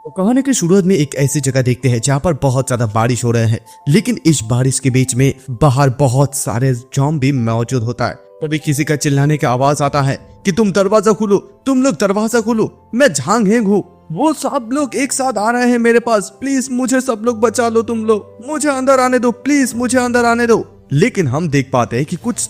तो कहानी की शुरुआत में एक ऐसी जगह देखते हैं जहाँ पर बहुत ज्यादा बारिश हो रहा है, लेकिन इस बारिश के बीच में बाहर बहुत सारे ज़ॉम्बी मौजूद होता है। तभी किसी का चिल्लाने की आवाज आता है कि तुम दरवाजा खोलो, तुम लोग दरवाजा खोलो, मैं झांग हेंग हूँ, वो सब लोग एक साथ आ रहे हैं मेरे पास, प्लीज मुझे सब लोग बचा लो, तुम लोग मुझे अंदर आने दो, प्लीज मुझे अंदर आने दो। लेकिन हम देख पाते हैं कि कुछ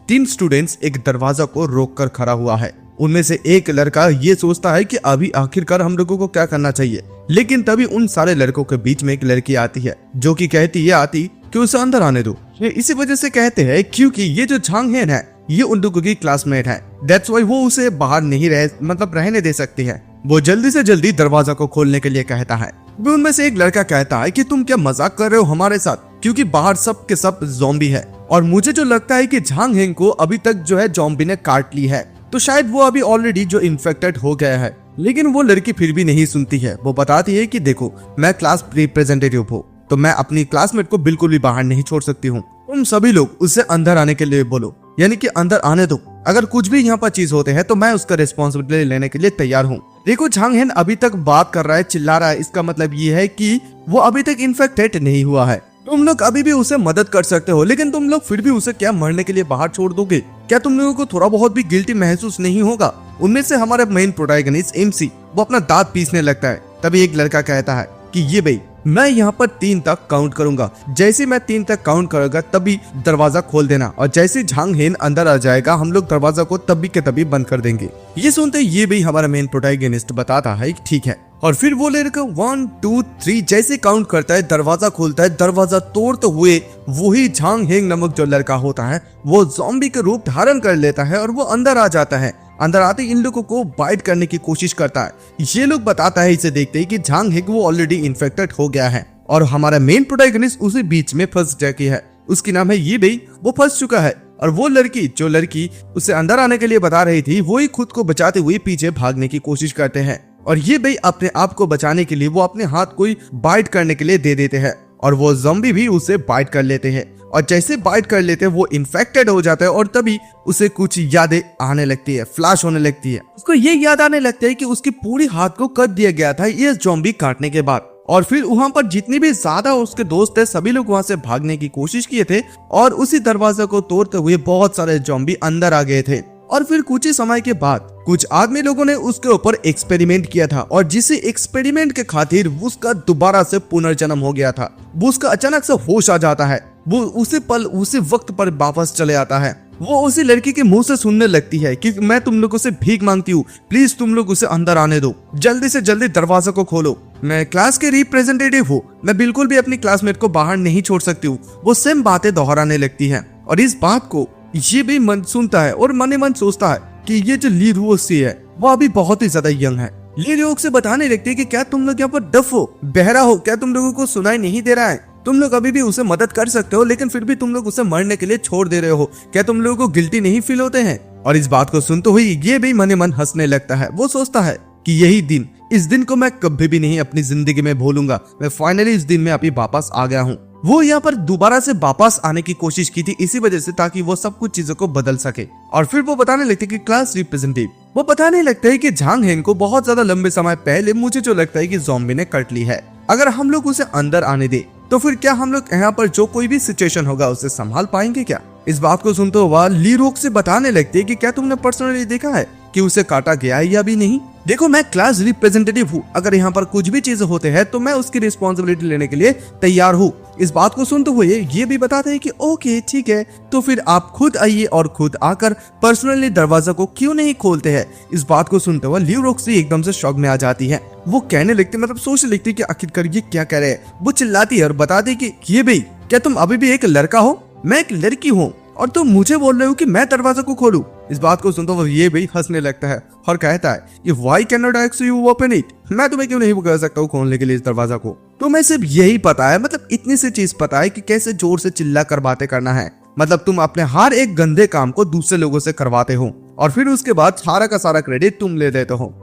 तीन स्टूडेंट्स एक दरवाजा को रोक कर खड़ा हुआ है। उनमें से एक लड़का ये सोचता है कि अभी आखिरकार हम लोगों को क्या करना चाहिए, लेकिन तभी उन सारे लड़कों के बीच में एक लड़की आती है जो कि कहती है कि उसे अंदर आने दो। ये इसी वजह से कहते हैं क्योंकि ये जो झांग हेन है ये उन लोगों की क्लासमेट है, दैट्स व्हाई वो उसे बाहर नहीं रहने दे सकती है। वो जल्दी से जल्दी दरवाजा को खोलने के लिए कहता है। उनमें से एक लड़का कहता है कि तुम क्या मजाक कर रहे हो हमारे साथ, क्योंकि बाहर सब के सब ज़ॉम्बी है और मुझे जो लगता है कि झांग हेंग को अभी तक जो है ज़ॉम्बी ने काट ली है, तो शायद वो अभी ऑलरेडी जो इन्फेक्टेड हो गया है। लेकिन वो लड़की फिर भी नहीं सुनती है। वो बताती है कि देखो मैं क्लास रिप्रेजेंटेटिव हूँ, तो मैं अपनी क्लासमेट को बिल्कुल भी बाहर नहीं छोड़ सकती हूँ। तुम सभी लोग उससे अंदर आने के लिए बोलो, यानी कि अंदर आने दो। अगर कुछ भी यहाँ पर चीज होते हैं तो मैं उसका रिस्पॉन्सिबिलिटी लेने के लिए तैयार हूँ। देखो झांग हेन अभी तक बात कर रहा है, चिल्ला रहा है, इसका मतलब ये है कि वो अभी तक इन्फेक्टेड नहीं हुआ है। तुम लोग अभी भी उसे मदद कर सकते हो, लेकिन तुम लोग फिर भी उसे क्या मरने के लिए बाहर छोड़ दोगे? क्या तुम लोगों को थोड़ा बहुत भी गिल्टी महसूस नहीं होगा? उनमें से हमारा मेन प्रोटैगनिस्ट एमसी वो अपना दांत पीसने लगता है। तभी एक लड़का कहता है कि ये भाई मैं यहाँ पर 3 तक काउंट करूंगा, जैसे मैं 3 तक काउंट करूंगा तभी दरवाजा खोल देना, और जैसे झांग हेन अंदर आ जाएगा हम लोग दरवाजा को तभी के तभी बंद कर देंगे। ये सुनते ये भी हमारा मेन प्रोटैगनिस्ट बताता है ठीक है, और फिर वो लड़का 1 2 3 जैसे काउंट करता है, दरवाजा खोलता है। दरवाजा तोड़ते हुए वही झांग हेंग नामक जो लड़का होता है वो ज़ॉम्बी के रूप धारण कर लेता है और वो अंदर आ जाता है। अंदर आते इन लोगों को बाइट करने की कोशिश करता है। ये लोग बताता है इसे देखते ही कि झांग हेंग वो ऑलरेडी इन्फेक्टेड हो गया है और हमारा मेन प्रोटैगनिस्ट उसी बीच में फंस जाती है। उसकी नाम है ये भाई, वो फंस चुका है और वो लड़की उसे अंदर आने के लिए बता रही थी, वो ही खुद को बचाते हुए पीछे भागने की कोशिश करते हैं। और ये भाई अपने आप को बचाने के लिए वो अपने हाथ को बाइट करने के लिए दे देते हैं और वो ज़ॉम्बी भी उसे बाइट कर लेते हैं। और जैसे बाइट कर लेते हैं वो इन्फेक्टेड हो जाता है और तभी उसे कुछ यादें आने लगती है, फ्लैश होने लगती है। उसको ये याद आने लगता है कि उसकी पूरी हाथ को कट दिया गया था ये ज़ॉम्बी काटने के बाद। और फिर वहां पर जितने भी ज्यादा उसके दोस्त थे सभी लोग वहां से भागने की कोशिश किए थे और उसी दरवाजे को तोड़ते हुए बहुत सारे ज़ॉम्बी अंदर आ गए थे। और फिर कुछ ही समय के बाद कुछ आदमी लोगों ने उसके ऊपर एक्सपेरिमेंट किया था और जिस एक्सपेरिमेंट के खातिर उसका दोबारा से पुनर्जन्म हो गया था। वो उसका अचानक से होश आ जाता है, वो उसी वक्त पर वापस चले आता है। वो उसी लड़की के मुंह से सुनने लगती है कि मैं तुम लोगों से भीख मांगती हूँ, प्लीज तुम लोग उसे अंदर आने दो, जल्दी से जल्दी दरवाजा को खोलो, मैं क्लास के रिप्रेजेंटेटिव हूँ, मैं बिल्कुल भी अपनी क्लासमेट को बाहर नहीं छोड़ सकती हूँ। वो सेम बातें दोहराने लगती है और इस बात को ये भी मन सुनता है और मन ही मन सोचता है कि ये जो ली रुओक्सी है वो अभी बहुत ही ज्यादा यंग है। ली रुओक्सी बताने लगती है कि क्या तुम लोग यहाँ पर डफ हो, बहरा हो, क्या तुम लोगों को सुनाई नहीं दे रहा है? तुम लोग अभी भी उसे मदद कर सकते हो, लेकिन फिर भी तुम लोग उसे मरने के लिए छोड़ दे रहे हो, क्या तुम लोगों को गिल्टी नहीं फील होते हैं? और इस बात को सुनते हुए ये भी मन ही मन हंसने लगता है। वो सोचता है कि यही दिन, इस दिन को मैं कभी भी नहीं अपनी जिंदगी में भूलूंगा, मैं फाइनली इस दिन में अभी वापस आ गया हूँ। वो यहाँ पर दोबारा से वापस आने की कोशिश की थी इसी वजह से ताकि वो सब कुछ चीजों को बदल सके। और फिर वो बताने लगते कि क्लास रिप्रेजेंटेटिव वो बताने लगता है कि झांग हेंग को बहुत ज्यादा लंबे समय पहले मुझे जो लगता है कि ज़ॉम्बी ने कट ली है। अगर हम लोग उसे अंदर आने दे तो फिर क्या हम लोग यहाँ पर जो कोई भी सिचुएशन होगा उसे संभाल पाएंगे क्या? इस बात को सुनते हुए ली रोक से बताने लगते है कि क्या तुमने पर्सनली देखा है कि उसे काटा गया है या भी नहीं? देखो मैं क्लास रिप्रेजेंटेटिव हूँ, अगर यहाँ पर कुछ भी चीजें होते हैं तो मैं उसकी रिस्पॉन्सिबिलिटी लेने के लिए तैयार हूँ। इस बात को सुनते हुए ये भी बताते हैं कि ओके ठीक है, तो फिर आप खुद आइए और खुद आकर पर्सनली दरवाजा को क्यों नहीं खोलते हैं? इस बात को सुनते हुए ली रोक्सी एकदम से शॉक में आ जाती है। वो कहने लगती मतलब सोचने लगती कि आखिरकार ये क्या कह रहे हैं। वो चिल्लाती है और बताती कि ये भाई क्या तुम अभी भी एक लड़का हो? मैं एक लड़की हूँ और तुम मुझे बोल रहे हो कि मैं दरवाजा को खोलूं? इस बात को सुनते हुए ये भी हंसने लगता है और कहता है कि why can not ask you open it, मैं तुम्हें क्यों नहीं कह सकता हूँ खोलने के लिए इस दरवाजा को? तुम्हें सिर्फ यही पता है, मतलब इतनी सी चीज पता है कि कैसे जोर से चिल्ला कर बातें करना है, मतलब तुम अपने हर एक गंदे काम को दूसरे लोगों से करवाते हो और फिर उसके बाद सारा का सारा क्रेडिट तुम ले देते हो।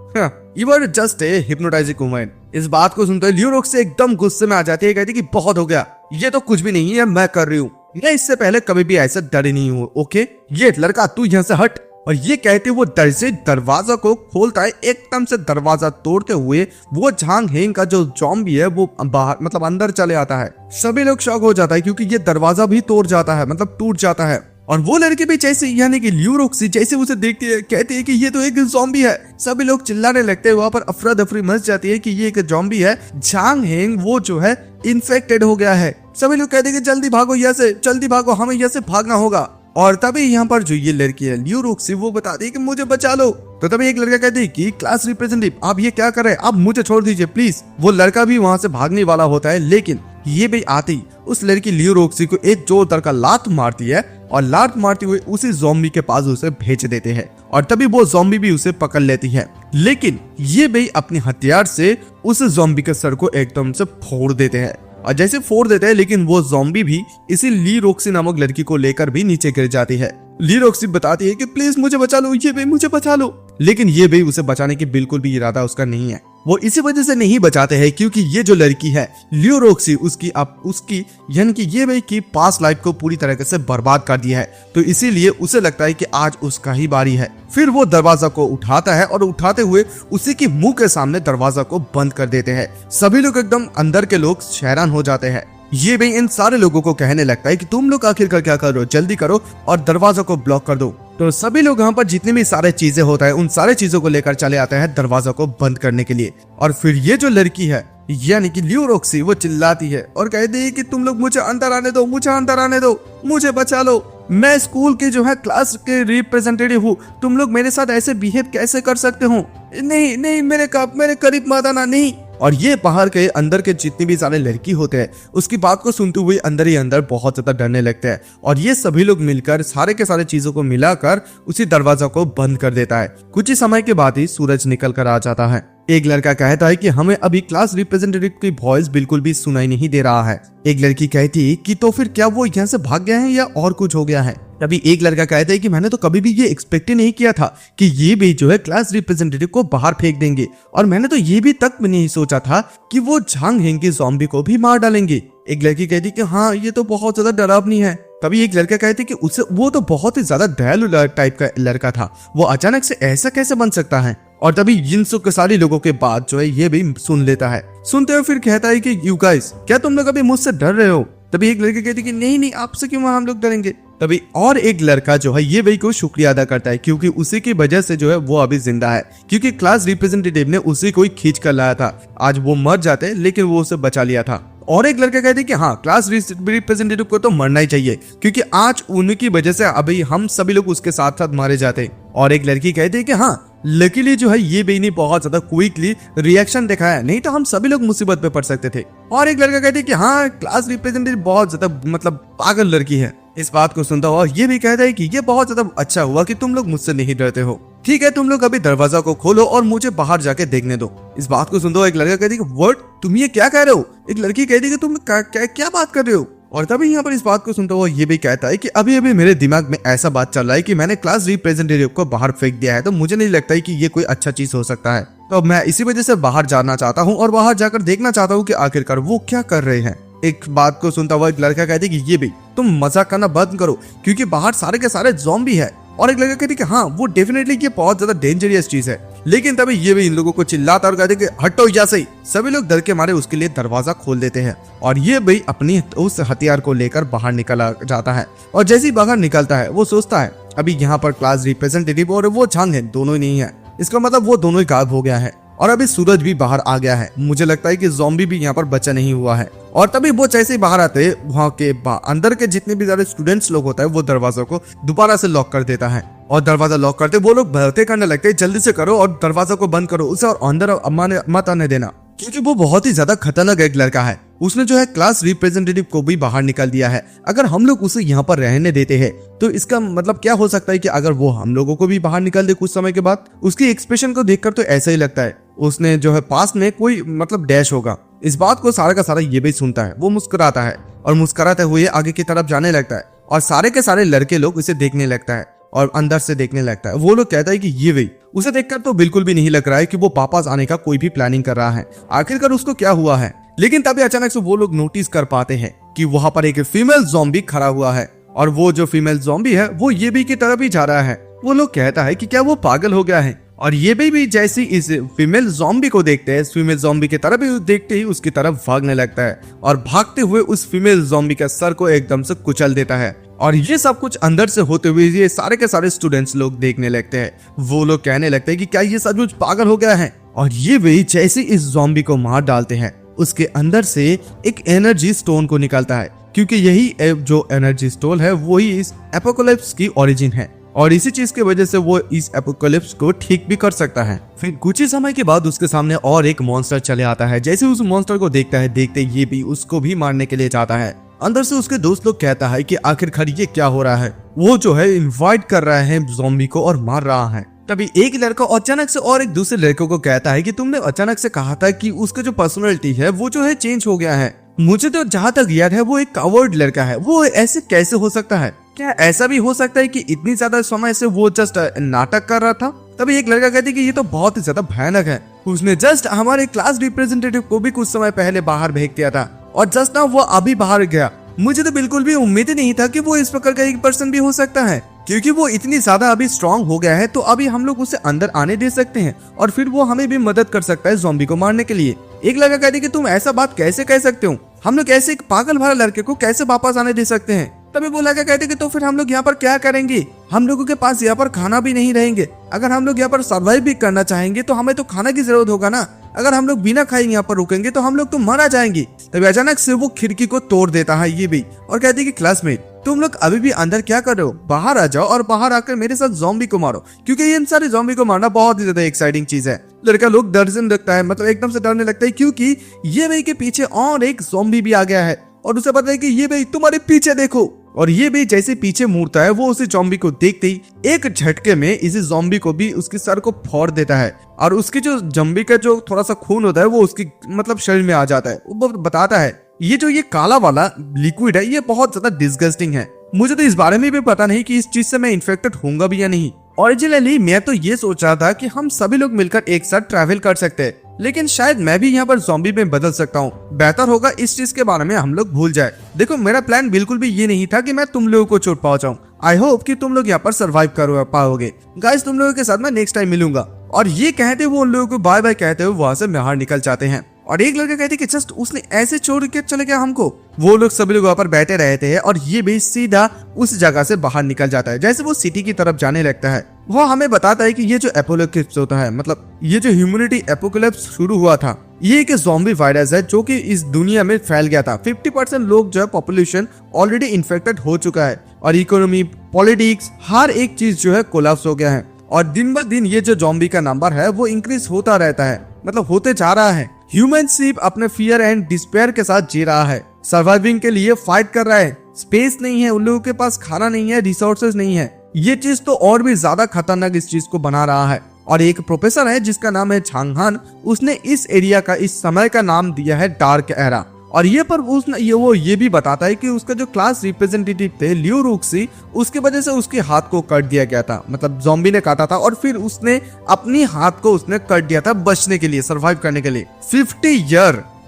You are just a hypnotising woman. इस बात को सुनते ली रोक्सी एकदम गुस्से में आ जाती है, कहती कि बहुत हो गया, ये तो कुछ भी नहीं है, मैं कर रही हूँ, मैं इससे पहले कभी भी ऐसा डरी नहीं हूँ। ओके ये लड़का तू यहाँ से हट। और ये कहते वो डर से दरवाजा को खोलता है। एकदम से दरवाजा तोड़ते हुए वो झांग हेंग का जो ज़ॉम्बी है वो बाहर मतलब अंदर चले आता है। सभी लोग शॉक हो जाता है क्योंकि ये दरवाजा भी तोड़ जाता है, मतलब टूट जाता है। और वो लड़की भी जैसे यानी कि ल्यू रोक्सी जैसे उसे देखती है कहती है कि ये तो एक ज़ॉम्बी है। सभी लोग चिल्लाने लगते हैं, वहां पर अफरा दफरी मच जाती है कि ये एक ज़ॉम्बी है। झांग हेंग वो जो है इन्फेक्टेड हो गया है। सभी लोग कहते हैं कि जल्दी भागो यहाँ से, जल्दी भागो, हमें यहाँ से भागना होगा। और तभी यहाँ पर जो ये लड़की है ल्यू रोक्सी वो बताती है कि मुझे बचा लो। तो तभी एक लड़का कहते हैं कि क्लास रिप्रेजेंटेटिव आप ये क्या कर रहे हैं, आप मुझे छोड़ दीजिए प्लीज। वो लड़का भी वहां से भागने वाला होता है, लेकिन ये भी आते ही उस लड़की ल्यू रोक्सी को एक जोरदार का लात मारती है और लात मारते हुए उसी ज़ॉम्बी के पास उसे भेज देते हैं। और तभी वो ज़ॉम्बी भी उसे पकड़ लेती है, लेकिन ये भी अपने हथियार से उस ज़ॉम्बी के सर को एकदम से फोड़ देते हैं। और जैसे फोड़ देते हैं, लेकिन वो ज़ॉम्बी भी इसी ली रोक्सी नामक लड़की को लेकर भी नीचे गिर जाती है। ली रोक्सी बताती है कि प्लीज मुझे बचा लो, ये भी मुझे बचा लो, लेकिन ये भी उसे बचाने की बिल्कुल भी इरादा उसका नहीं है। वो इसी वजह से नहीं बचाते हैं क्योंकि ये जो लड़की है ल्यू रोक्सी उसकी यानी कि ये भाई की पास्ट लाइफ को पूरी तरीके से बर्बाद कर दिया है। तो इसीलिए उसे लगता है कि आज उसका ही बारी है। फिर वो दरवाजा को उठाता है और उठाते हुए उसी के मुंह के सामने दरवाजा को बंद कर देते हैं। सभी लोग एकदम अंदर के लोग हैरान हो जाते हैं। ये भी इन सारे लोगों को कहने लगता है कि तुम लोग आखिरकार क्या कर रहे हो, जल्दी करो और दरवाजा को ब्लॉक कर दो। तो सभी लोग यहाँ पर जितनी भी सारे चीजें होता है उन सारे चीजों को लेकर चले आते हैं दरवाजा को बंद करने के लिए। और फिर ये जो लड़की है यानी कि ल्यू रोक्सी वो चिल्लाती है और कहती है कि तुम लोग मुझे अंदर आने दो, मुझे अंदर आने दो, मुझे बचा लो, मैं स्कूल के जो है क्लास के रिप्रेजेंटेटिव हूँ, तुम लोग मेरे साथ ऐसे बिहेव कैसे कर सकते हो, नहीं नहीं मेरे करीब मत आना, नहीं। और ये बाहर के अंदर के जितने भी सारे लड़की होते हैं उसकी बात को सुनते हुए अंदर ही अंदर बहुत ज्यादा डरने लगते हैं। और ये सभी लोग मिलकर सारे के सारे चीजों को मिलाकर उसी दरवाजा को बंद कर देता है। कुछ ही समय के बाद ही सूरज निकल कर आ जाता है। एक लड़का कहता है कि हमें अभी क्लास रिप्रेजेंटेटिव की वॉइस बिल्कुल भी सुनाई नहीं दे रहा है। एक लड़की कहती है कि तो फिर क्या वो यहाँ से भाग गया है या और कुछ हो गया है। तभी एक लड़का कहता है कि मैंने तो कभी भी ये एक्सपेक्ट ही नहीं किया था कि ये भी जो है क्लास रिप्रेजेंटेटिव को बाहर फेंक देंगे, और मैंने तो ये भी तक नहीं सोचा था कि वो झांग हेंग के ज़ॉम्बी को भी मार डालेंगे। एक लड़की कहती कि हाँ ये तो बहुत ज्यादा डरावनी है। तभी एक लड़का कहते कि उसे वो तो बहुत ही ज्यादा दयालु टाइप का लड़का था, वो अचानक से ऐसा कैसे बन सकता है। और तभी इन सब के सारे लोगों के बात जो है ये भी सुन लेता है। सुनते हुए फिर कहता है कि यू गाइस क्या तुम लोग अभी मुझसे डर रहे हो। तभी एक लड़की कहती कि नहीं नहीं आपसे क्यों हम लोग डरेंगे। तभी और एक लड़का जो है ये भाई को शुक्रिया अदा करता है क्योंकि उसी की वजह से जो है वो अभी जिंदा है, क्योंकि क्लास रिप्रेजेंटेटिव ने उसी को ही खींच कर लाया था। आज वो मर जाते लेकिन वो उसे बचा लिया था। और एक लड़का कहते कि हाँ क्लास रिप्रेजेंटेटिव को तो मरना ही चाहिए क्योंकि आज उनकी वजह से अभी हम सभी लोग उसके साथ साथ मारे जाते। और एक लड़की कहती है कि हाँ लकीली जो है ये बेनी बहुत ज्यादा क्विकली रिएक्शन दिखाया, नहीं तो हम सभी लोग मुसीबत में पड़ सकते थे। और एक लड़का कहते है कि हाँ क्लास रिप्रेजेंटेटिव बहुत ज्यादा मतलब पागल लड़की है। इस बात को सुनता हुआ ये भी कहता है कि ये बहुत ज्यादा अच्छा हुआ कि तुम लोग मुझसे नहीं डरते हो। ठीक है तुम लोग अभी दरवाजा को खोलो और मुझे बाहर जाके देखने दो। इस बात को सुनता हुआ एक लड़का कहती है कि व्हाट तुम ये क्या कह रहे हो। एक लड़की कहती है कि तुम क्या बात कर रहे हो। और तभी यहाँ पर इस बात को सुनता हुआ ये भी कहता है कि अभी अभी मेरे दिमाग में ऐसा बात चल रहा है कि मैंने क्लास रिप्रेजेंटेटिव को बाहर फेंक दिया है, तो मुझे नहीं लगता है कि ये कोई अच्छा चीज हो सकता है। तो मैं इसी वजह से बाहर जाना चाहता हूँ और बाहर जाकर देखना चाहता हूँ कि आखिरकार वो क्या कर रहे हैं। एक बात को सुनता हुआ एक लड़का कहते है कि ये भी तुम मजाक करना बंद करो क्योंकि बाहर सारे के सारे ज़ॉम्बी है। और एक लड़का कहते कि हाँ वो डेफिनेटली ये बहुत ज्यादा डेंजरियस चीज है। लेकिन तभी ये भी इन लोगों को चिल्लाता और कहते कि हटो यहाँ से। सभी लोग डर के मारे उसके लिए दरवाजा खोल देते हैं और ये भी अपनी उस हथियार को लेकर बाहर निकल जाता है। और जैसे ही बाहर निकलता है वो सोचता है अभी यहाँ पर क्लास रिप्रेजेंटेटिव और वो झांग है दोनों ही नहीं है, इसका मतलब वो दोनों ही गायब हो गया है। और अभी सूरज भी बाहर आ गया है। मुझे लगता है कि ज़ॉम्बी भी यहाँ पर बचा नहीं हुआ है। और तभी वो जैसे ही बाहर आते वहाँ के अंदर के जितने भी सारे स्टूडेंट्स लोग होता है वो दरवाजा को दोबारा से लॉक कर देता है। और दरवाजा लॉक करते वो लोग भरते करने लगते हैं जल्दी से करो और दरवाजा को बंद करो उसे और अंदर मत आने देना, क्योंकि वो बहुत ही ज्यादा खतरनाक एक लड़का है। उसने जो है क्लास रिप्रेजेंटेटिव को भी बाहर निकाल दिया है। अगर हम लोग उसे यहाँ पर रहने देते हैं तो इसका मतलब क्या हो सकता है कि अगर वो हम लोगों को भी बाहर निकाल दे कुछ समय के बाद। उसकी एक्सप्रेशन को देखकर तो ऐसा ही लगता है उसने जो है पास में कोई मतलब डैश होगा। इस बात को सारा का सारा ये भी सुनता है। वो मुस्कुराता है और मुस्कुराते हुए आगे की तरफ जाने लगता है और सारे के सारे लड़के लोग इसे देखने लगता है और अंदर से देखने लगता है। वो लोग कहता है कि ये वही। उसे देखकर तो बिल्कुल भी नहीं लग रहा है कि वो वापस आने का कोई भी प्लानिंग कर रहा है। आखिरकार उसको क्या हुआ है। लेकिन तभी अचानक से वो लोग नोटिस कर पाते हैं कि वहां पर एक फीमेल ज़ॉम्बी खड़ा हुआ है और वो जो फीमेल ज़ॉम्बी है वो ये भी की तरफ ही जा रहा है। वो लोग कहता है कि क्या वो पागल हो गया है। और ये भी जैसे इस फीमेल ज़ॉम्बी को देखते हैं, फीमेल ज़ॉम्बी की तरफ ही देखते ही उसकी तरफ भागने लगता है और भागते हुए उस फीमेल ज़ॉम्बी का सर को एकदम से कुचल देता है। और ये सब कुछ अंदर से होते हुए ये सारे के सारे स्टूडेंट्स लोग देखने लगते हैं। वो लोग कहने लगते हैं कि क्या ये सचमुच पागल हो गया है। और ये भी जैसे इस ज़ॉम्बी को मार डालते हैं, उसके अंदर से एक एनर्जी स्टोन को निकलता है, क्योंकि यही जो एनर्जी स्टोन है वही इस एपोकलिप्स की ओरिजिन है और इसी चीज की वजह से वो इस एपोकलिप्स को ठीक भी कर सकता है। फिर कुछ ही समय के बाद उसके सामने और एक मॉन्स्टर चले आता है। जैसे उस मॉन्स्टर को देखता है, देखते ये भी उसको भी मारने के लिए चाहता है। अंदर से उसके दोस्त लोग कहता है कि आखिरकार ये क्या हो रहा है। वो जो है इनवाइट कर रहा है ज़ॉम्बी को और मार रहा है। तभी एक लड़का अचानक से और एक दूसरे लड़के को कहता है कि तुमने अचानक से कहा था कि उसका जो पर्सनालिटी है वो जो है चेंज हो गया है। मुझे तो जहाँ तक याद है वो एक कावर्ड लड़का है, वो ऐसे कैसे हो सकता है? क्या ऐसा भी हो सकता है कि इतनी ज्यादा समय से वो जस्ट नाटक कर रहा था? तभी एक लड़का कहती है कि ये तो बहुत ही ज्यादा भयानक है, उसने जस्ट हमारे क्लास रिप्रेजेंटेटिव को भी कुछ समय पहले बाहर भेज दिया था और जस्ट ना वो अभी बाहर गया। मुझे तो बिल्कुल भी उम्मीद ही नहीं था कि वो इस प्रकार का एक पर्सन भी हो सकता है, क्योंकि वो इतनी ज्यादा अभी स्ट्रांग हो गया है तो अभी हम लोग उसे अंदर आने दे सकते हैं और फिर वो हमें भी मदद कर सकता है ज़ॉम्बी को मारने के लिए। एक लड़का कहती है कि तुम ऐसा बात कैसे कह सकते हो? हम लोग ऐसे एक पागल भरा लड़के को कैसे वापस आने दे सकते हैं? तभी वो लड़का कहते कि तो फिर हम लोग यहाँ पर क्या करेंगे? हम लोगों के पास यहाँ पर खाना भी नहीं रहेंगे। अगर हम लोग यहाँ पर सर्वाइव भी करना चाहेंगे तो हमें तो खाना की जरूरत होगा ना। अगर हम लोग बिना खाए यहाँ पर रुकेंगे तो हम लोग तो मारा जाएंगे। तभी अचानक से वो खिड़की को तोड़ देता है ये भी और कहती है कि क्लासमेट तुम लोग अभी भी अंदर क्या कर रहे हो? बाहर आ जाओ और बाहर आकर मेरे साथ ज़ॉम्बी को मारो, क्योंकि इन सारे ज़ॉम्बी को मारना बहुत ही ज्यादा एक्साइटिंग चीज है। लड़का लोग डर से लगता है, मतलब एकदम से डरने लगता है, क्योंकि ये भाई के पीछे और एक ज़ॉम्बी भी आ गया है और उसे पता है कि ये भाई तुम्हारे पीछे देखो। और ये भी जैसे पीछे मुड़ता है वो उसी ज़ॉम्बी को देखते ही एक झटके में इसी ज़ॉम्बी को भी उसके सर को फोड़ देता है और उसकी जो ज़ॉम्बी का जो थोड़ा सा खून होता है वो उसकी मतलब शरीर में आ जाता है। वो बताता है ये काला वाला लिक्विड है ये बहुत ज्यादा डिस्गस्टिंग है। मुझे तो इस बारे में भी पता नहीं कि इस चीज से मैं इन्फेक्टेड होऊंगा भी या नहीं। ओरिजिनली मैं तो ये सोच रहा था कि हम सभी लोग मिलकर एक साथ ट्रैवल कर सकते हैं, लेकिन शायद मैं भी यहाँ पर ज़ॉम्बी में बदल सकता हूँ। बेहतर होगा इस चीज के बारे में हम लोग भूल जाए। देखो मेरा प्लान बिल्कुल भी ये नहीं था कि मैं तुम लोगों को चोट पहुंचाऊं। आई होप कि तुम लोग यहाँ पर सर्वाइव कर पाओगे। गाइस तुम लोगों के साथ मैं नेक्स्ट टाइम मिलूंगा। और ये कहते वो उन लोगों को बाय बाय कहते हुए वहां से बाहर निकल जाते हैं। और एक लड़का कहते कि जस्ट उसने ऐसे छोड़ के चले गया हमको। वो लोग सभी लोग वहाँ पर बैठे रहते हैं और ये भी सीधा उस जगह से बाहर निकल जाता है। जैसे वो सिटी की तरफ जाने लगता है वो हमें बताता है कि ये जो एपोकलिप्स होता है, मतलब ये जो ह्यूमैनिटी एपोकलिप्स शुरू हुआ था, ये एक ज़ॉम्बी वायरस है जो कि इस दुनिया में फैल गया था। 50% लोग जो है पॉपुलेशन ऑलरेडी इन्फेक्टेड हो चुका है और इकोनॉमी, पॉलिटिक्स, हर एक चीज जो है कोलैप्स हो गया है। और दिन ब दिन ये जो ज़ॉम्बी का नंबर है वो इंक्रीज होता रहता है, मतलब होते जा रहा है। ह्यूमन सिर्फ अपने फियर एंड डिस्पेयर के साथ जी रहा है, सर्वाइविंग के लिए फाइट कर रहा है। स्पेस नहीं है, उन लोगों के पास खाना नहीं है, रिसोर्सेज नहीं है। ये चीज तो और भी ज्यादा खतरनाक इस चीज को बना रहा है। और एक प्रोफेसर है जिसका नाम है झांगहान, उसने इस एरिया का, इस समय का नाम दिया है डार्क एरा। और ये पर उसने ये भी बताता है कि उसका जो क्लास रिप्रेजेंटेटिव थे लियो रूक्सी, उसकी वजह से उसके हाथ को कट दिया गया था, मतलब ज़ॉम्बी ने काटा था और फिर उसने अपनी हाथ को उसने कट दिया था बचने के लिए, सरवाइव करने के लिए।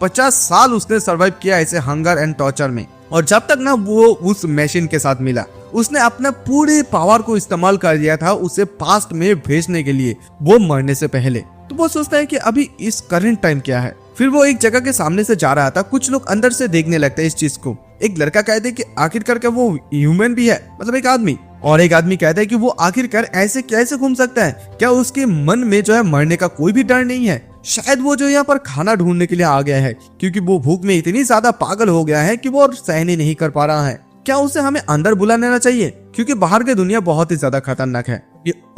50 साल उसने सरवाइव किया ऐसे हंगर एंड टॉर्चर में। और जब तक ना वो उस मशीन के साथ मिला, उसने अपना पूरे पावर को इस्तेमाल कर दिया था उसे पास्ट में भेजने के लिए, वो मरने से पहले। तो वो सोचता है कि अभी इस करंट टाइम क्या है। फिर वो एक जगह के सामने से जा रहा था, कुछ लोग अंदर से देखने लगते हैं इस चीज को। एक लड़का कहते हैं कि आखिरकार क्या वो ह्यूमन भी है, मतलब एक आदमी। और एक आदमी कहता है कि वो आखिरकार ऐसे कैसे घूम सकता है, क्या उसके मन में जो है मरने का कोई भी डर नहीं है? शायद वो जो यहाँ पर खाना ढूंढने के लिए आ गया है, क्योंकि वो भूख में इतनी ज्यादा पागल हो गया है कि वो और सहन ही नहीं कर पा रहा है। क्या उसे हमें अंदर बुला लेना चाहिए, क्योंकि बाहर की दुनिया बहुत ही ज्यादा खतरनाक है।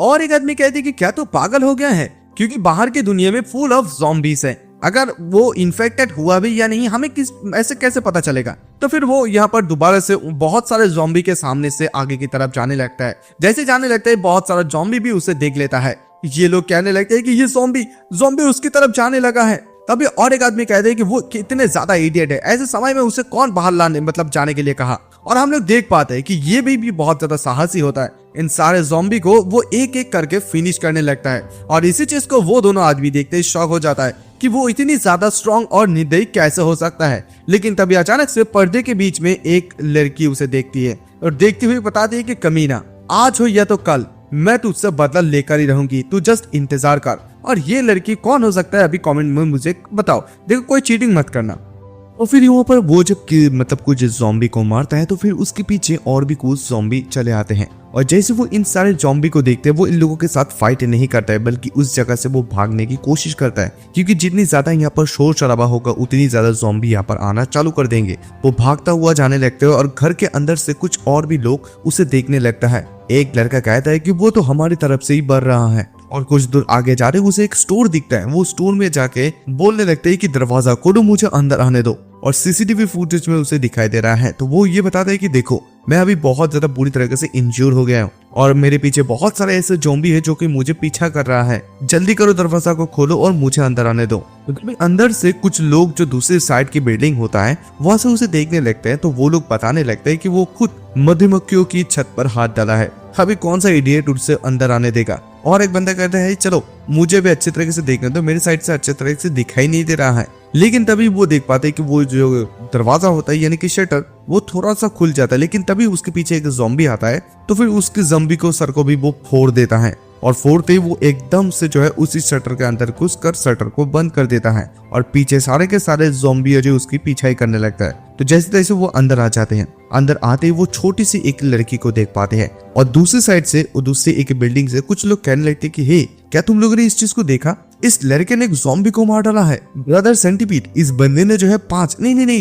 और एक आदमी कहते हैं कि क्या तू पागल हो गया है, क्योंकि बाहर की दुनिया में फुल ऑफ ज़ॉम्बीज है। अगर वो इन्फेक्टेड हुआ भी या नहीं हमें ऐसे कैसे पता चलेगा? तो फिर वो यहाँ पर दोबारा से बहुत सारे ज़ॉम्बी के सामने से आगे की तरफ जाने लगता है। जैसे जाने लगता है बहुत सारा ज़ॉम्बी भी उसे देख लेता है। ये लोग कहने लगते हैं कि ये ज़ॉम्बी उसकी तरफ जाने लगा है। तभी और एक आदमी कहते हैं कि वो कितने ज्यादा इडियट है, ऐसे समय में उसे कौन बाहर लाने मतलब जाने के लिए कहा। और हम लोग देख पाते हैं कि ये भी बहुत ज्यादा साहसी होता है। इन सारे ज़ॉम्बी को वो एक एक करके फिनिश करने लगता है। और इसी चीज को वो दोनों आदमी देखते ही शॉक हो जाता है कि वो इतनी ज्यादा स्ट्रॉन्ग और निर्दयी कैसे हो सकता है। लेकिन तभी अचानक से पर्दे के बीच में एक लड़की उसे देखती है और देखती हुई बताती है कि कमीना, आज हो या तो कल मैं तुझसे बदला लेकर ही रहूंगी, तू जस्ट इंतजार कर। और ये लड़की कौन हो सकता है अभी कमेंट में मुझे बताओ। देखो कोई चीटिंग मत करना। और फिर यहाँ पर वो जब मतलब कुछ ज़ॉम्बी को मारता है तो फिर उसके पीछे और भी कुछ ज़ॉम्बी चले आते हैं। और जैसे वो इन सारे ज़ॉम्बी को देखते हैं वो इन लोगों के साथ फाइट नहीं करता है, बल्कि उस जगह से वो भागने की कोशिश करता है, क्योंकि जितनी ज्यादा यहाँ पर शोर शराबा होगा उतनी ज्यादा ज़ॉम्बी यहाँ पर आना चालू कर देंगे। वो भागता हुआ जाने लगते हैं और घर के अंदर से कुछ और भी लोग उसे देखने लगता है। एक लड़का कहता है कि वो तो हमारी तरफ से ही बढ़ रहा है। और कुछ दूर आगे जा रहे उसे एक स्टोर दिखता है। वो स्टोर में जाके बोलने लगते हैं कि दरवाजा खोलो, मुझे अंदर आने दो। और सीसीटीवी फुटेज में उसे दिखाई दे रहा है तो वो ये बताता है कि देखो मैं अभी बहुत ज्यादा बुरी तरीके से इंज्योर हो गया हूँ और मेरे पीछे बहुत सारे ऐसे ज़ॉम्बी है जो कि मुझे पीछा कर रहा है। जल्दी करो, दरवाजा को खोलो और मुझे अंदर आने दो। तो अंदर से कुछ लोग जो दूसरी साइड की बिल्डिंग होता है वहां से उसे देखने लगते हैं। तो वो लोग बताने लगते हैं कि वो खुद मधुमक्खियों की छत पर हाथ डाला है। अभी कौन सा इडियट उससे अंदर आने देगा। और एक बंदा कहता है चलो मुझे भी अच्छे तरीके से देखने दो, मेरी साइड से अच्छे तरीके से दिखाई नहीं दे रहा है। लेकिन तभी वो देख पाते हैं कि वो जो दरवाजा होता है यानी कि शटर वो थोड़ा सा खुल जाता है। लेकिन तभी उसके पीछे एक ज़ॉम्बी आता है तो फिर उसके ज़ॉम्बी को सर को भी वो फोड़ देता है। और फोड़ते ही वो एकदम से जो है उसी शटर के अंदर घुसकर शटर को बंद कर देता है। और पीछे सारे के सारे ज़ॉम्बी जो उसकी पीछाई करने लगता है। तो जैसे तैसे वो अंदर आ जाते हैं। अंदर आते ही वो छोटी सी एक लड़की को देख पाते हैं। और दूसरी साइड से दूसरी एक बिल्डिंग से कुछ लोग कहने लगते हैं कि हे क्या तुम लोगों ने इस चीज को देखा, इस लड़के ने एक ज़ॉम्बी को मार डाला है। ब्रदर सेंटीपीड, इस बंदे ने जो है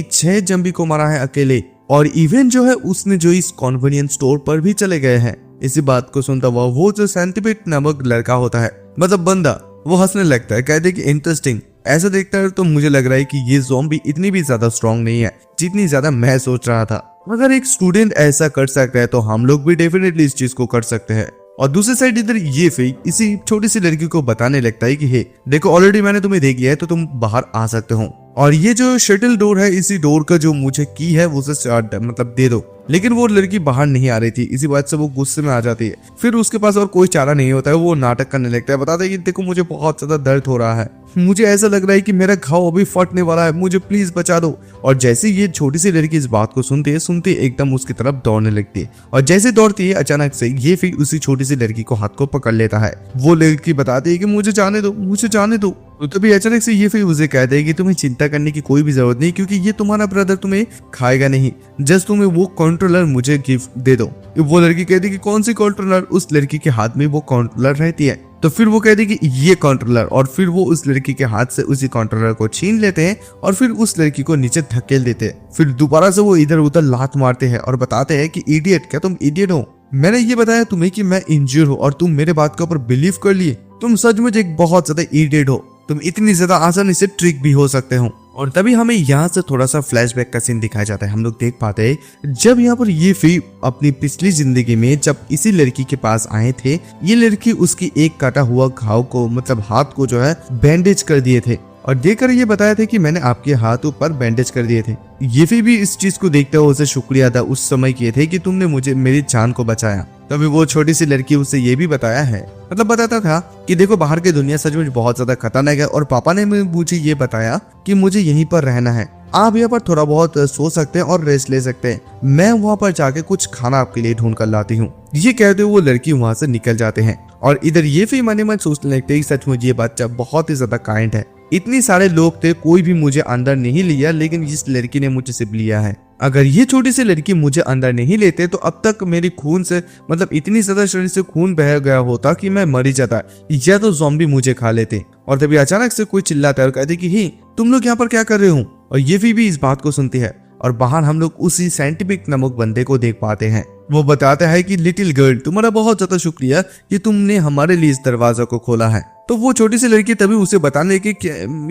6 ज़ॉम्बी को मारा है अकेले। और इवन जो है उसने जो इस कन्वीनियंस स्टोर पर भी चले गए हैं। इसी बात को सुनता हुआ वो जो सेंटीपीड नामक लड़का होता है मतलब बंदा, वो हंसने लगता है। कहते कि इंटरेस्टिंग, ऐसा देखता है तो मुझे लग रहा है कि ये ज़ॉम्बी इतनी भी ज्यादा स्ट्रॉन्ग नहीं है जितनी ज्यादा मैं सोच रहा था। अगर एक स्टूडेंट ऐसा कर सकता है तो हम लोग भी डेफिनेटली इस चीज को कर सकते हैं। और दूसरी साइड इधर ये फेक इसी छोटी सी लड़की को बताने लगता है कि हे देखो ऑलरेडी मैंने तुम्हें देख लिया है तो तुम बाहर आ सकते हो। और ये जो शटल डोर है इसी डोर का जो मुझे की है वो उसे मतलब दे दो। लेकिन वो लड़की बाहर नहीं आ रही थी, इसी बात से वो गुस्से में आ जाती है। फिर उसके पास और कोई चारा नहीं होता है, वो नाटक करने लगता है। बताता है कि देखो मुझे बहुत ज्यादा दर्द हो रहा है, मुझे ऐसा लग रहा है कि मेरा घाव अभी फटने वाला है, मुझे प्लीज बचा दो। और जैसे ये छोटी सी लड़की इस बात को सुनते एकदम उसकी तरफ दौड़ने लगती है। और जैसे दौड़ती है अचानक से ये फिर उसी छोटी सी लड़की को हाथ को पकड़ लेता है। वो लड़की बताती है कि मुझे जाने दो, मुझे जाने दो। तो तभी अचानक से ये फिर उसे कहते हैं कि तुम्हें चिंता करने की कोई भी जरूरत नहीं, क्योंकि ये तुम्हारा ब्रदर तुम्हें खाएगा नहीं, जस्ट तुम्हें वो कंट्रोलर मुझे गिफ्ट दे दो। वो लड़की कहती है कि कौन सी कंट्रोलर। उस लड़की के हाथ में वो कंट्रोलर रहती है। तो फिर वो कहती है कि ये कंट्रोलर, और फिर वो उस लड़की के हाथ से उसी कंट्रोलर को छीन लेते हैं और फिर उस लड़की को नीचे धकेल देते हैं। फिर दोबारा से वो इधर उधर लात मारते हैं और बताते हैं कि इडियट, क्या तुम इडियट हो? मैंने ये बताया तुम्हें कि मैं इंजर हूँ और तुम मेरे बात के ऊपर बिलीव कर लिए। तुम सचमुच एक बहुत ज्यादा इडियट हो, तुम इतनी ज्यादा आसानी से ट्रिक भी हो सकते हो। और तभी हमें यहाँ से थोड़ा सा फ्लैशबैक का सीन दिखाया जाता है। हम लोग देख पाते हैं जब यहाँ पर ये फिर अपनी पिछली जिंदगी में जब इसी लड़की के पास आए थे, ये लड़की उसकी एक काटा हुआ घाव को मतलब हाथ को जो है बैंडेज कर दिए थे और देखकर ये बताया था कि मैंने आपके हाथों पर बैंडेज कर दिए थे। ये फिर भी इस चीज को देखते हुए उसे शुक्रिया अदा उस समय किए थे कि तुमने मुझे मेरी जान को बचाया। तभी वो छोटी सी लड़की उसे ये भी बताया है, मतलब बताता था कि देखो बाहर की दुनिया सचमुच बहुत ज्यादा खतरनाक है और पापा ने मुझे ये बताया कि मुझे यहीं पर रहना है। आप यहाँ पर थोड़ा बहुत सो सकते हैं और रेस्ट ले सकते हैं, मैं वहाँ पर जाके कुछ खाना आपके लिए ढूंढ कर लाती हूँ। ये कहते हुए वो लड़की वहाँ से निकल जाते हैं। और इधर ये फिर मन ही मन सोचने लगते हैं सचमुच ये बच्चा बहुत ही ज्यादा काइंड है। इतने सारे लोग थे, कोई भी मुझे अंदर नहीं लिया, लेकिन इस लड़की ने मुझे सिर्फ लिया है। अगर ये छोटी सी लड़की मुझे अंदर नहीं लेते तो अब तक मेरी खून से मतलब इतनी ज्यादा शरीर से खून बह गया होता कि मैं मर ही जाता, या तो ज़ॉम्बी मुझे खा लेते। और तभी अचानक से कोई चिल्लाता है और कहते कि हे तुम लोग यहाँ पर क्या कर रहे हो? और ये भी इस बात को सुनती है और बाहर हम लोग उसी साइंटिफिक नामक बंदे को देख पाते हैं। वो बताता है कि लिटिल गर्ल, तुम्हारा बहुत ज्यादा शुक्रिया कि तुमने हमारे लिए इस दरवाजा को खोला है। तो वो छोटी सी लड़की तभी उसे बताने की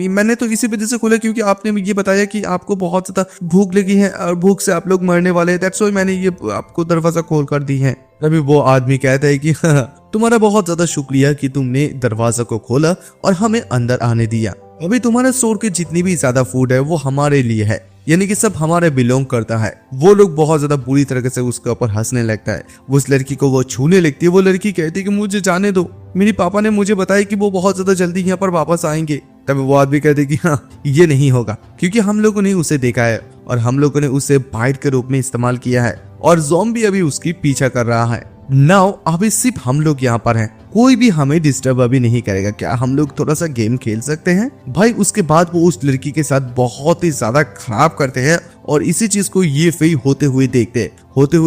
मैंने तो इसी वजह से खोला क्योंकि आपने ये बताया कि आपको बहुत ज्यादा भूख लगी है और भूख से आप लोग मरने वाले हैं, दैट्स व्हाई मैंने ये आपको दरवाजा खोल कर दी है। तभी वो आदमी कहता है कि तुम्हारा बहुत ज्यादा शुक्रिया कि तुमने दरवाजा को खोला और हमें अंदर आने दिया। अभी तुम्हारे स्टोर के जितनी भी ज्यादा फूड है वो हमारे लिए है, यानी कि सब हमारे बिलोंग करता है। वो लोग बहुत ज्यादा बुरी तरीके से उसके ऊपर हंसने लगता है। वो उस लड़की को वो छूने लगती है। वो लड़की कहती है कि मुझे जाने दो, मेरे पापा ने मुझे बताया कि वो बहुत ज्यादा जल्दी यहाँ पर वापस आएंगे। तभी वो आदमी कहते कि हाँ ये नहीं होगा क्योंकि हम लोगों ने उसे देखा है और हम लोगों ने उसे बाइट के रूप में इस्तेमाल किया है और ज़ॉम्बी अभी उसकी पीछा कर रहा है। नाउ अभी सिर्फ हम लोग यहाँ पर हैं, कोई भी हमें डिस्टर्ब अभी नहीं करेगा, क्या हम लोग थोड़ा सा गेम खेल सकते हैं भाई। उसके बाद वो उस लड़की के साथ बहुत ही ज्यादा खराब करते हैं और इसी चीज को ये फेई होते हुए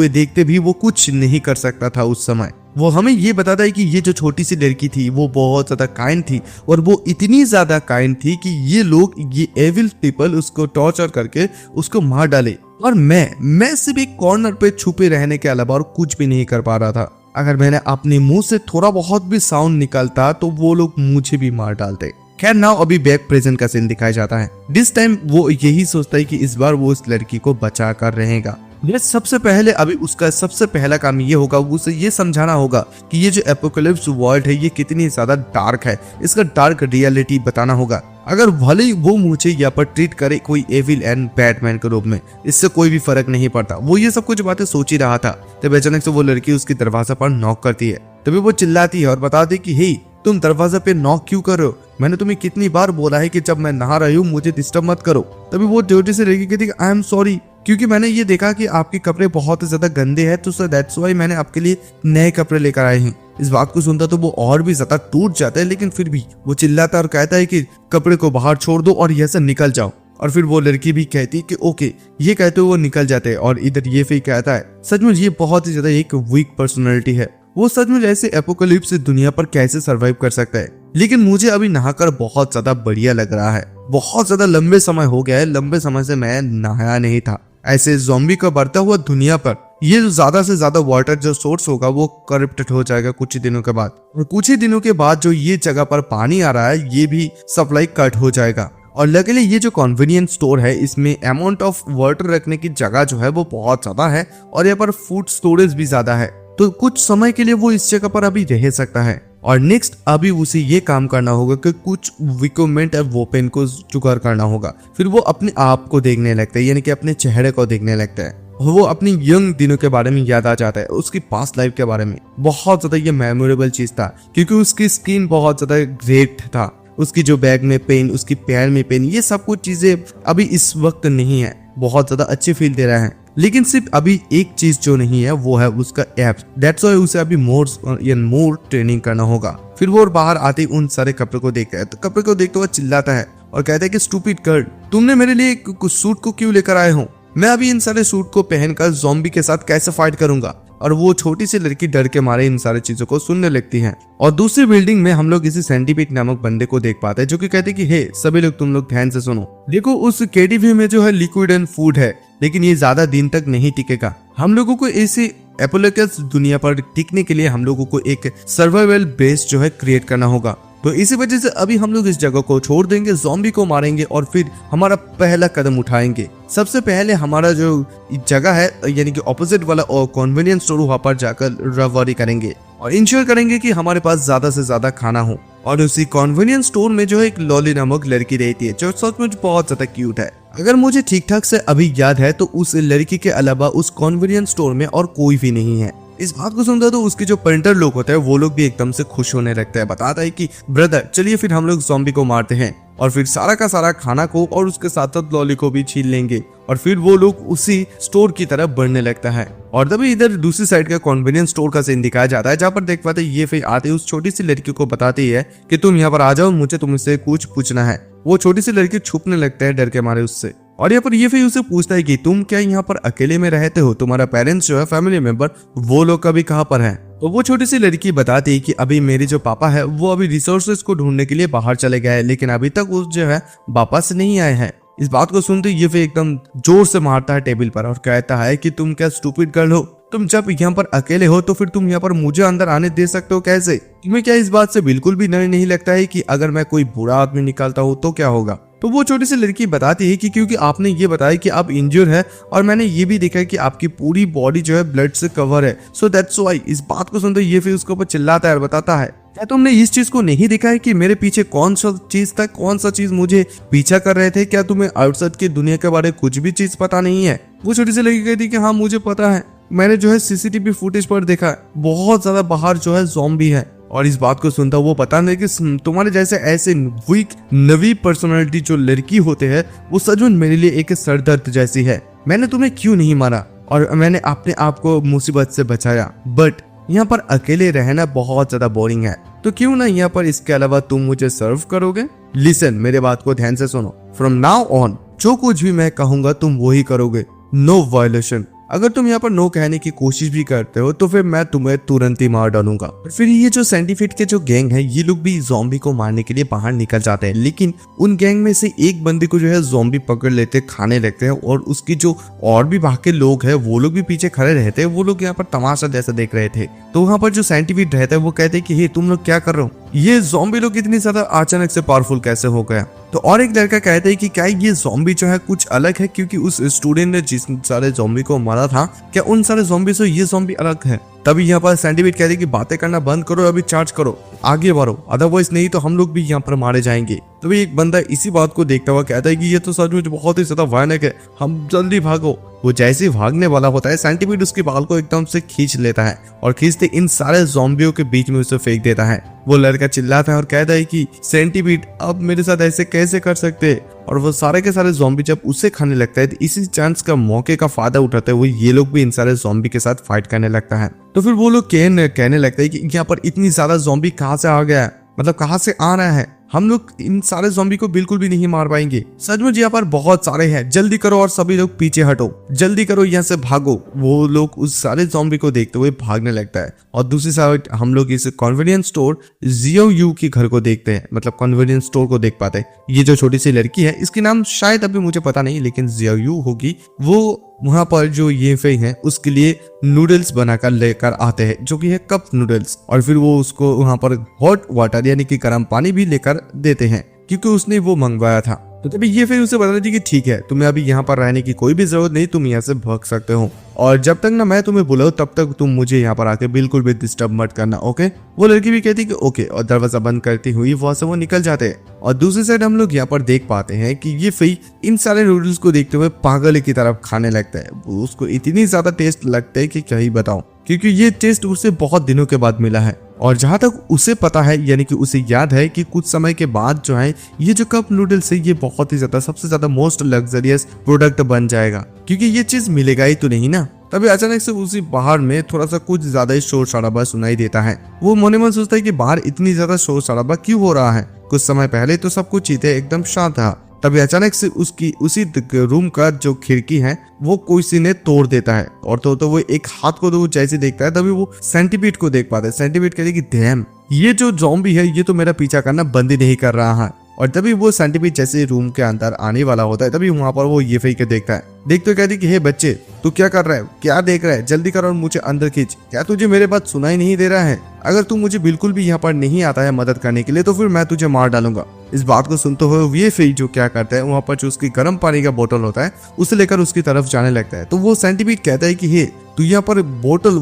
देखते भी वो कुछ नहीं कर सकता था उस समय। वो हमें ये बताता है कि ये जो छोटी सी लड़की थी वो बहुत ज्यादा काइंड थी और वो इतनी ज्यादा काइंड थी कि ये एविल पीपल उसको टॉर्चर करके उसको मार डाले और मैं सिर्फ एक कॉर्नर पे छुपे रहने के अलावा और कुछ भी नहीं कर पा रहा था। अगर मैंने अपने मुंह से थोड़ा बहुत भी साउंड निकालता तो वो लोग मुझे भी मार डालते। खैर नाउ अभी बैक प्रेजेंट का सीन दिखाया जाता है। दिस टाइम वो यही सोचता है कि इस बार वो उस लड़की को बचा कर रहेगा। सबसे पहले अभी उसका सबसे पहला काम ये होगा, उसे ये समझाना होगा कि ये जो एपोकलिप्स वर्ल्ड है ये कितनी ज्यादा डार्क है, इसका डार्क रियलिटी बताना होगा। अगर भले ही वो मुझे यहाँ पर ट्रीट करे कोई एविल एंड बैटमैन के रूप में, इससे कोई भी फर्क नहीं पड़ता। वो ये सब कुछ बातें सोच ही रहा था तब अचानक से वो लड़की उसकी दरवाजा पर नॉक करती है। तभी वो चिल्लाती है और बताती कि हे तुम दरवाजा पे नॉक क्यों कर रहे हो, मैंने तुम्हें कितनी बार बोला है कि जब मैं नहा रही हूँ मुझे डिस्टर्ब मत करो। तभी वो ड्यूटी से लड़की कहती आई एम सॉरी, क्योंकि मैंने ये देखा कि आपके कपड़े बहुत ज्यादा गंदे हैं, तो सर दैट्स व्हाई मैंने आपके लिए नए कपड़े लेकर आए हैं। इस बात को सुनता तो वो और भी ज्यादा टूट जाता है, लेकिन फिर भी वो चिल्लाता और कहता है कि कपड़े को बाहर छोड़ दो और यहाँ से निकल जाओ। और फिर वो लड़की भी कहती है कि ओके, ये कहते हुए वो निकल जाते हैं। और इधर ये फिर कहता है सच में ये बहुत ही ज्यादा एक वीक पर्सनैलिटी है, वो सच में ऐसे एपोकलिप्स दुनिया पर कैसे सरवाइव कर सकता है। लेकिन मुझे अभी नहाकर बहुत ज्यादा बढ़िया लग रहा है, बहुत ज्यादा लंबे समय हो गया है, लंबे समय से मैं नहाया नहीं था। ऐसे ज़ॉम्बी का बढ़ता हुआ दुनिया पर ये जो ज्यादा से ज्यादा वाटर जो सोर्स होगा वो करप्टेड हो जाएगा कुछ ही दिनों के बाद, और कुछ ही दिनों के बाद जो ये जगह पर पानी आ रहा है ये भी सप्लाई कट हो जाएगा। और लकीली ये जो कन्वीनियंस स्टोर है इसमें अमाउंट ऑफ वाटर रखने की जगह जो है वो बहुत ज्यादा है और यहाँ पर फूड स्टोरेज भी ज्यादा है, तो कुछ समय के लिए वो इस जगह पर अभी रह सकता है। और नेक्स्ट अभी उसे ये काम करना होगा कि कुछ इक्विपमेंट वेपन को जुगाड़ करना होगा। फिर वो अपने आप को देखने लगता है, यानी कि अपने चेहरे को देखने लगता है। वो अपनी यंग दिनों के बारे में याद आ जाता है, उसकी पास्ट लाइफ के बारे में। बहुत ज्यादा ये मेमोरेबल चीज था क्योंकि उसकी स्किन बहुत ज्यादा ग्रेट था, उसकी जो बैग में पेन, उसकी पैर में पेन, ये सब कुछ चीजें अभी इस वक्त नहीं है, बहुत ज्यादा अच्छे फील दे रहा है। लेकिन सिर्फ अभी एक चीज जो नहीं है वो है उसका एप्स। दैट्स व्हाई उसे अभी मोर ट्रेनिंग करना होगा। फिर वो बाहर आते ही उन सारे कपड़े को देखता है, तो कपड़े को देखते हुए चिल्लाता है और कहता है कि स्टूपिड गर्ल, तुमने मेरे लिए कुछ सूट को क्यों लेकर आए हो, मैं अभी इन सारे सूट को पहनकर ज़ॉम्बी के साथ कैसे फाइट करूंगा। और वो छोटी सी लड़की डर के मारे इन सारी चीजों को सुनने लगती है। और दूसरी बिल्डिंग में हम लोग इसी सेंटीपीड नामक बंदे को देख पाते हैं जो कि कहते हैं कि हे सभी लोग तुम लोग ध्यान से सुनो, देखो उस केटीवी में जो है लिक्विड एंड फूड है, लेकिन ये ज्यादा दिन तक नहीं टिकेगा। हम लोगों को ऐसी एपोकलिप्स दुनिया पर टिकने के लिए हम लोगों को एक सर्वाइवल बेस जो है क्रिएट करना होगा। तो इसी वजह से अभी हम लोग इस जगह को छोड़ देंगे, ज़ॉम्बी को मारेंगे और फिर हमारा पहला कदम उठाएंगे। सबसे पहले हमारा जो जगह है यानी कि ऑपोजिट वाला और कन्वीनियंस स्टोर वहां पर जाकर रवारी करेंगे और इंश्योर करेंगे कि हमारे पास ज्यादा से ज्यादा खाना हो। और उसी कन्वीनियंस स्टोर में जो है एक लॉली नामक लड़की रहती है जो सच में बहुत ज्यादा क्यूट है। अगर मुझे ठीक ठाक से अभी याद है तो उस लड़की के अलावा उस कन्वीनियंस स्टोर में और कोई भी नहीं है। इस बात को सुनता तो उसके जो पेंटर लोग होते हैं वो लोग भी एकदम से खुश होने लगते हैं। बताता है कि ब्रदर चलिए फिर हम लोग ज़ॉम्बी को मारते हैं और फिर सारा का सारा खाना को और उसके साथ साथ लॉली को भी छीन लेंगे। और फिर वो लोग उसी स्टोर की तरफ बढ़ने लगता है। और तभी इधर दूसरी साइड का कन्वीनियंस स्टोर का सीन दिखाया जाता है जहाँ पर देख पाते ये फिर आते उस छोटी सी लड़की को बताती है कि तुम यहाँ पर आ जाओ, मुझे तुमसे कुछ पूछना है। वो छोटी सी लड़की छुपने लगता है डर के मारे उससे। और यहाँ पर ये फिर उसे पूछता है कि तुम क्या यहाँ पर अकेले में रहते हो, तुम्हारा पेरेंट्स जो है फैमिली मेंबर वो लोग कभी कहाँ पर हैं। तो वो छोटी सी लड़की बताती है कि अभी मेरे जो पापा है वो अभी रिसोर्सेज को ढूंढने के लिए बाहर चले गए हैं, लेकिन अभी तक वो जो है वापस नहीं आए हैं। इस बात को सुनते ये फिर एकदम जोर से मारता है टेबल पर और कहता है कि तुम क्या स्टूपिड गर्ल हो, तुम जब यहाँ पर अकेले हो तो फिर तुम यहाँ पर मुझे अंदर आने दे सकते हो कैसे? तुम्हें क्या इस बात से बिल्कुल भी डर नहीं लगता है कि अगर मैं कोई बुरा आदमी निकालता हूँ तो क्या होगा? तो वो छोटी सी लड़की बताती है कि क्योंकि आपने ये बताया कि आप इंज्योर है और मैंने ये भी देखा है कि आपकी पूरी बॉडी जो है ब्लड से कवर है, सो दैट्स व्हाई। इस बात को सुनते ये फिर उसके ऊपर चिल्लाता है और बताता है क्या तुमने इस चीज को नहीं देखा है कि मेरे पीछे कौन सा चीज था, कौन सा चीज मुझे पीछा कर रहे थे? क्या तुम्हें आउटसाइड की दुनिया के बारे में कुछ भी चीज पता नहीं है? वो छोटी सी लड़की कहती कि हाँ मुझे पता है, मैंने जो है सीसीटीवी फुटेज पर देखा है, बहुत ज्यादा बाहर जो है ज़ॉम्बी है। और इस बात को सुनता वो पता नहीं कि तुम्हारे जैसे ऐसे वीक नवी पर्सनालिटी जो लड़की होते हैं वो सच में मेरे लिए एक सरदर्द जैसी है। मैंने तुम्हें क्यों नहीं मारा और मैंने अपने आप को मुसीबत से बचाया, बट यहाँ पर अकेले रहना बहुत ज्यादा बोरिंग है, तो क्यों ना यहाँ पर इसके अलावा तुम मुझे सर्व करोगे। लिसन, मेरे बात को ध्यान से सुनो। फ्रॉम नाउ ऑन जो कुछ भी मैं कहूंगा तुम वही करोगे, नो वायलेशन। अगर तुम यहाँ पर नो कहने की कोशिश भी करते हो तो फिर मैं तुम्हें तुरंत ही मार डालूंगा। फिर ये जो सेंटीफीट के जो गैंग है ये लोग भी ज़ॉम्बी को मारने के लिए बाहर निकल जाते हैं, लेकिन उन गैंग में से एक बंदे को जो है ज़ॉम्बी पकड़ लेते, खाने लगते हैं, और उसकी जो और भी बाकी लोग हैं वो लोग भी पीछे खड़े रहते हैं। वो लोग यहाँ पर तमाशा जैसा देख रहे थे। तो वहाँ पर जो सेंटीफीट रहता है वो कहते हैं कि हे तुम लोग क्या कर रहे हो, ये ज़ॉम्बी लोग इतनी ज्यादा अचानक से पावरफुल कैसे हो गया। तो और एक लड़का कहता है कि क्या ये ज़ॉम्बी जो है कुछ अलग है, क्योंकि उस स्टूडेंट ने जिस सारे ज़ॉम्बी को मारा था क्या उन सारे ज़ॉम्बी से ये ज़ॉम्बी अलग है। तभी यहाँ पर सेंटीफीट कहते हैं कि बातें करना बंद करो, अभी चार्ज करो, आगे बढ़ो, अदरवाइज नहीं तो हम लोग भी यहाँ पर मारे जाएंगे। तो भी एक बंदा इसी बात को देखता हुआ कहता है कि ये तो सच में बहुत ही ज्यादा भयानक है, हम जल्दी भागो। वो जैसे ही भागने वाला होता है सेंटीपीड उसके बाल को एकदम से खींच लेता है और खींचते इन सारे ज़ॉम्बियों के बीच में उसे फेंक देता है। वो लड़का चिल्लाता है और कहता है कि सेंटीपीड अब मेरे साथ ऐसे कैसे कर सकते। और वो सारे के सारे ज़ॉम्बी जब उसे खाने लगता है तो इसी चांस का मौके का फायदा उठाते हुए ये लोग भी इन सारे ज़ॉम्बी के साथ फाइट करने लगता है। तो फिर वो लोग कहने लगता है कि यहाँ पर इतनी ज्यादा ज़ॉम्बी कहाँ से आ गया है, मतलब कहाँ से आ रहा है, हम लोग इन सारे ज़ॉम्बी को बिल्कुल भी नहीं मार पाएंगे। सचमुच यहाँ पर बहुत सारे हैं, जल्दी करो और सभी लोग पीछे हटो, जल्दी करो यहाँ से भागो। वो लोग उस सारे ज़ॉम्बी को देखते हुए भागने लगता है। और दूसरी साइड हम लोग इस कन्वीनियंस स्टोर जियो यू के घर को देखते हैं, मतलब कन्वीनियंस स्टोर को देख पाते हैं। ये जो छोटी सी लड़की है इसके नाम शायद अभी मुझे पता नहीं, लेकिन जियो यू होगी। वो वहां पर जो ये फे है उसके लिए नूडल्स बनाकर लेकर आते हैं, जो कि है कप नूडल्स, और फिर वो उसको वहां पर हॉट वाटर यानी कि गर्म पानी भी लेकर देते हैं क्योंकि उसने वो मंगवाया था। तो तभी ये फिर उसे बता देती कि ठीक है, तुम्हें अभी यहाँ पर रहने की कोई भी जरूरत नहीं, तुम यहाँ से भाग सकते हो, और जब तक ना मैं तुम्हें बुलाऊं तब तक तुम मुझे यहाँ पर आके बिल्कुल भी डिस्टर्ब मत करना, ओके। वो लड़की भी कहती कि ओके, और दरवाजा बंद करती हुई वहां से वो निकल जाते हैं। और दूसरी साइड हम लोग यहाँ पर देख पाते हैं कि ये फी इन सारे नूडल्स को देखते हुए पागल की तरफ खाने लगता है। वो उसको इतनी ज्यादा टेस्ट लगता है कि क्या ही बताऊं, क्योंकि ये टेस्ट उसे बहुत दिनों के बाद मिला है। और जहां तक उसे पता है यानी कि उसे याद है कि कुछ समय के बाद जो है ये जो कप नूडल्स है ये बहुत ही ज्यादा सबसे ज्यादा मोस्ट लग्जरियस प्रोडक्ट बन जाएगा, क्योंकि ये चीज मिलेगा ही तो नहीं ना। तभी अचानक से उसी बाहर में थोड़ा सा कुछ ज्यादा ही शोर शराबा सुनाई देता है। वो मन मन सोचता है कि बाहर इतनी ज्यादा शोर शराबा क्यों हो रहा है, कुछ समय पहले तो सब कुछ चीजें एकदम शांत था। तभी अचानक से उसकी उसी रूम का जो खिड़की है वो किसी ने तोड़ देता है, और तो वो एक हाथ को तो जैसे देखता है तभी वो सेंटीपीड को देख पाता है। सेंटीपीड कहते कि डैम, ये जो ज़ॉम्बी है ये तो मेरा पीछा करना बंद ही नहीं कर रहा है। और तभी वो सेंटीपीड जैसे रूम के अंदर आने वाला होता है तभी वहां पर वो ये फई के देखता है। देखते कहती कि हे बच्चे, तू क्या कर रहा है, क्या देख रहा है, जल्दी कर और मुझे अंदर खींच। क्या तुझे मेरे बात सुनाई नहीं दे रहा है? अगर तू मुझे बिल्कुल भी यहाँ पर नहीं आता है मदद करने के लिए तो फिर मैं तुझे मार डालूंगा। इस बात को सुनते हुए ये फई जो क्या करता है वहां पर जो उसकी गर्म पानी का बोतल होता है उसे लेकर उसकी तरफ जाने लगता है। तो वो सेंटीपीड कहता है कि हे, तू यहाँ पर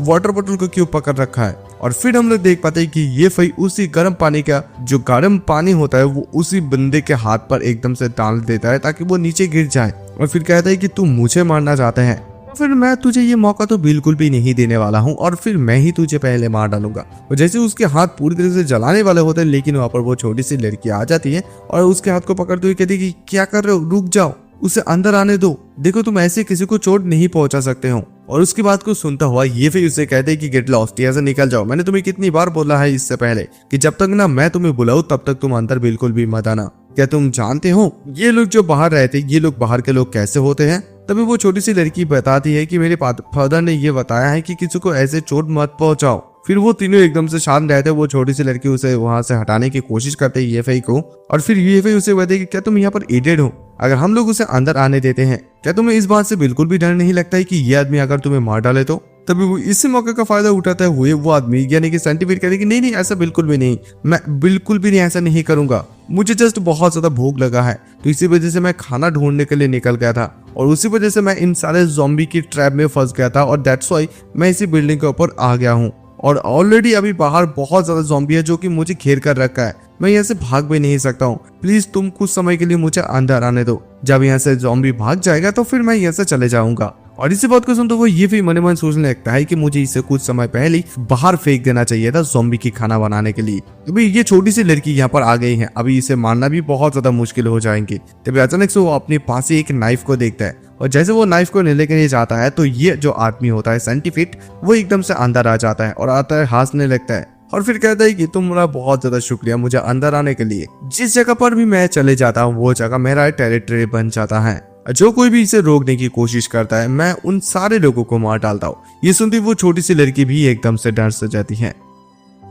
वाटर बोतल को क्यों पकड़ रखा है? और फिर हम लोग देख पाते हैं कि ये फई उसी गर्म पानी का जो गर्म पानी होता है वो उसी बंदे के हाथ पर एकदम से डाल देता है ताकि वो नीचे गिर जाए, और फिर कहता है कि तू मुझे मारना चाहता है, फिर मैं तुझे ये मौका तो बिल्कुल भी नहीं देने वाला हूँ, और फिर मैं ही तुझे पहले मार डालूंगा। और जैसे उसके हाथ पूरी तरह से जलाने वाले होते हैं, लेकिन वहां पर वो छोटी सी लड़की आ जाती है और उसके हाथ को पकड़ते हुए कहती है कि क्या कर रहे हो, रुक जाओ, उसे अंदर आने दो, देखो तुम ऐसे किसी को चोट नहीं पहुंचा सकते हो। और उसकी बात को सुनता हुआ ये फिर उसे कहते हैं कि गेट लॉस्ट, यहाँ से निकल जाओ। मैंने तुम्हें कितनी बार बोला है इससे पहले कि जब तक ना मैं तुम्हें बुलाऊं तब तक तुम अंदर बिल्कुल भी मत आना। क्या तुम जानते हो ये लोग जो बाहर रहते, ये लोग बाहर के लोग कैसे होते हैं? तभी वो छोटी सी लड़की बताती है कि मेरे फादर ने ये बताया है कि किसी को ऐसे चोट मत पहुंचाओ। फिर वो तीनों एकदम से शांत रहते, वो छोटी सी लड़की उसे वहां से हटाने की कोशिश करते है ये फई को, और फिर ये फई उसे कहते कि क्या तुम यहाँ पर इडियट हो? अगर हम लोग उसे अंदर आने देते हैं, क्या तुम्हें इस बात से बिल्कुल भी डर नहीं लगता है कि ये आदमी अगर तुम्हें मार डाले तो? तभी वो इसी मौके का फायदा उठाता हुए वो आदमी यानी कि सेंटीपीड कहते कि नहीं ऐसा बिल्कुल भी नहीं, मैं बिल्कुल भी नहीं ऐसा नहीं करूंगा, मुझे जस्ट बहुत ज्यादा भूख लगा है तो इसी वजह से मैं खाना ढूंढने के लिए निकल गया था, और उसी वजह से मैं इन सारे ज़ॉम्बी की ट्रैप में फंस गया था, और दैट्स व्हाई मैं इसी बिल्डिंग के ऊपर आ गया हूँ, और ऑलरेडी अभी बाहर बहुत ज्यादा ज़ॉम्बी है जो कि मुझे घेर कर रखा है, मैं यहाँ से भाग भी नहीं सकता हूँ, प्लीज तुम कुछ समय के लिए मुझे अंदर आने दो, जब यहाँ से ज़ॉम्बी भाग जाएगा तो फिर मैं यहाँ से चले जाऊंगा। और इसी बात को सुन तो वो ये भी मन मन सोचने लगता है कि मुझे इसे कुछ समय पहले बाहर फेंक देना चाहिए था ज़ॉम्बी की खाना बनाने के लिए। तभी ये छोटी सी लड़की यहाँ पर आ गई है, अभी इसे मारना भी बहुत ज्यादा मुश्किल हो जाएंगे। तभी अचानक से वो अपने पास ही एक नाइफ को देखता है और जैसे वो नाइफ को लेने के लिए जाता है तो ये जो आदमी होता है सेंटीफिट वो एकदम से अंदर आ जाता है और आता है, हंसने लगता है और फिर कहता है कि तुम्हारा बहुत ज्यादा शुक्रिया मुझे अंदर आने के लिए। जिस जगह पर भी मैं चले जाता हूँ वो जगह मेरा टेरिटरी बन जाता है। जो कोई भी इसे रोकने की कोशिश करता है मैं उन सारे लोगों को मार डालता हूँ। ये सुनती वो छोटी सी लड़की भी एकदम से डर से जाती है।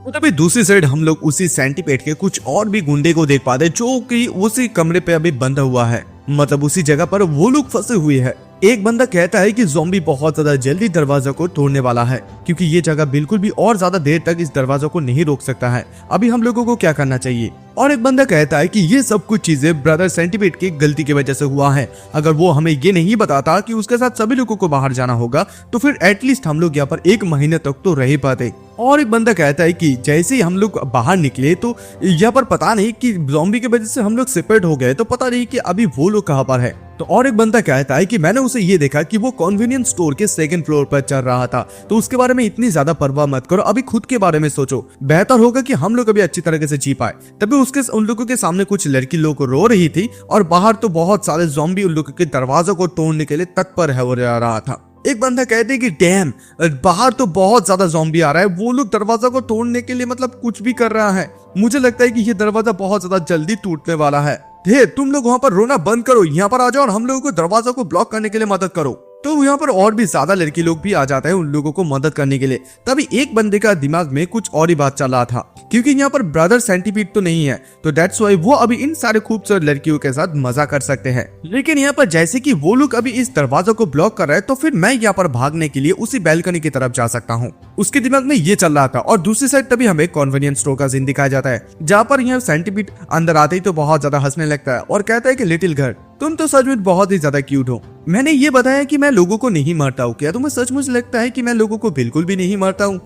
तभी दूसरी साइड हम लोग उसी सेंटीपेड के कुछ और भी गुंडे को देख पाते जो कि उसी कमरे पे अभी बंधा हुआ है, मतलब उसी जगह पर वो लोग फंसे हुए हैं। एक बंदा कहता है कि ज़ॉम्बी बहुत ज्यादा जल्दी दरवाजा को तोड़ने वाला है क्योंकि ये जगह बिल्कुल भी और ज्यादा देर तक इस दरवाजा को नहीं रोक सकता है। अभी हम लोगों को क्या करना चाहिए? और एक बंदा कहता है कि ये सब कुछ चीजें ब्रदर सेंटीपेड की गलती की वजह से हुआ है। अगर वो हमें ये नहीं बताता कि उसके साथ सभी लोगों को बाहर जाना होगा तो फिर एटलीस्ट हम लोग यहाँ पर 1 महीने तक तो रह ही पाते। और एक बंदा कहता है कि जैसे ही हम लोग बाहर निकले तो यहाँ पर पता नहीं कि ज़ॉम्बी की वजह से हम लोग सेपरेट हो गए, तो पता नहीं कि अभी वो लोग कहाँ पर है। तो और एक बंदा कहता है कि मैंने उसे ये देखा कि वो कन्वीनियंस स्टोर के 2nd फ्लोर पर चल रहा था, तो उसके बारे में इतनी ज्यादा परवाह मत करो, अभी खुद के बारे में सोचो, बेहतर होगा कि हम लोग अभी अच्छी तरीके से जी पाए। तभी उसके उन लोगों के सामने कुछ लड़की लोग रो रही थी और बाहर तो बहुत सारे ज़ॉम्बी उन लोगों के दरवाजों को तोड़ने के लिए तत्पर हो रहा था। एक बंदा कहते हैं कि डैम बाहर तो बहुत ज्यादा ज़ॉम्बी आ रहा है, वो लोग दरवाजा को तोड़ने के लिए मतलब कुछ भी कर रहा है। मुझे लगता है कि ये दरवाजा बहुत ज्यादा जल्दी टूटने वाला है। हे तुम लोग वहां पर रोना बंद करो, यहाँ पर आ जाओ और हम लोगों को दरवाजा को ब्लॉक करने के लिए मदद करो। तो यहाँ पर और भी ज्यादा लड़की लोग भी आ जाते हैं उन लोगों को मदद करने के लिए। तभी एक बंदे का दिमाग में कुछ और ही बात चल रहा था, क्योंकि यहाँ पर ब्रदर सेंटीपीड तो नहीं है, तो दैट्स व्हाई वो अभी इन सारे खूबसूरत लड़कियों के साथ मजा कर सकते हैं। लेकिन यहाँ पर जैसे कि वो लोग अभी इस दरवाजा को ब्लॉक कर रहे हैं तो फिर मैं यहाँ पर भागने के लिए उसी बैल्कनी की तरफ जा सकता हूँ। उसके दिमाग में ये चल रहा था। और दूसरी साइड तभी हमें कन्वीनियंस स्टोर का सीन दिखाया जाता है, जहाँ पर यहाँ सेंटीपीड अंदर आते ही तो बहुत ज्यादा हंसने लगता है और कहता है कि लिटिल गर्ल तुम तो सच में बहुत ही ज्यादा क्यूट हो। मैंने ये बताया कि मैं लोगों को नहीं मारता हूँ, क्या तुम्हें सचमुच लगता है कि मैं लोगों को बिल्कुल भी नहीं मारता हूँ?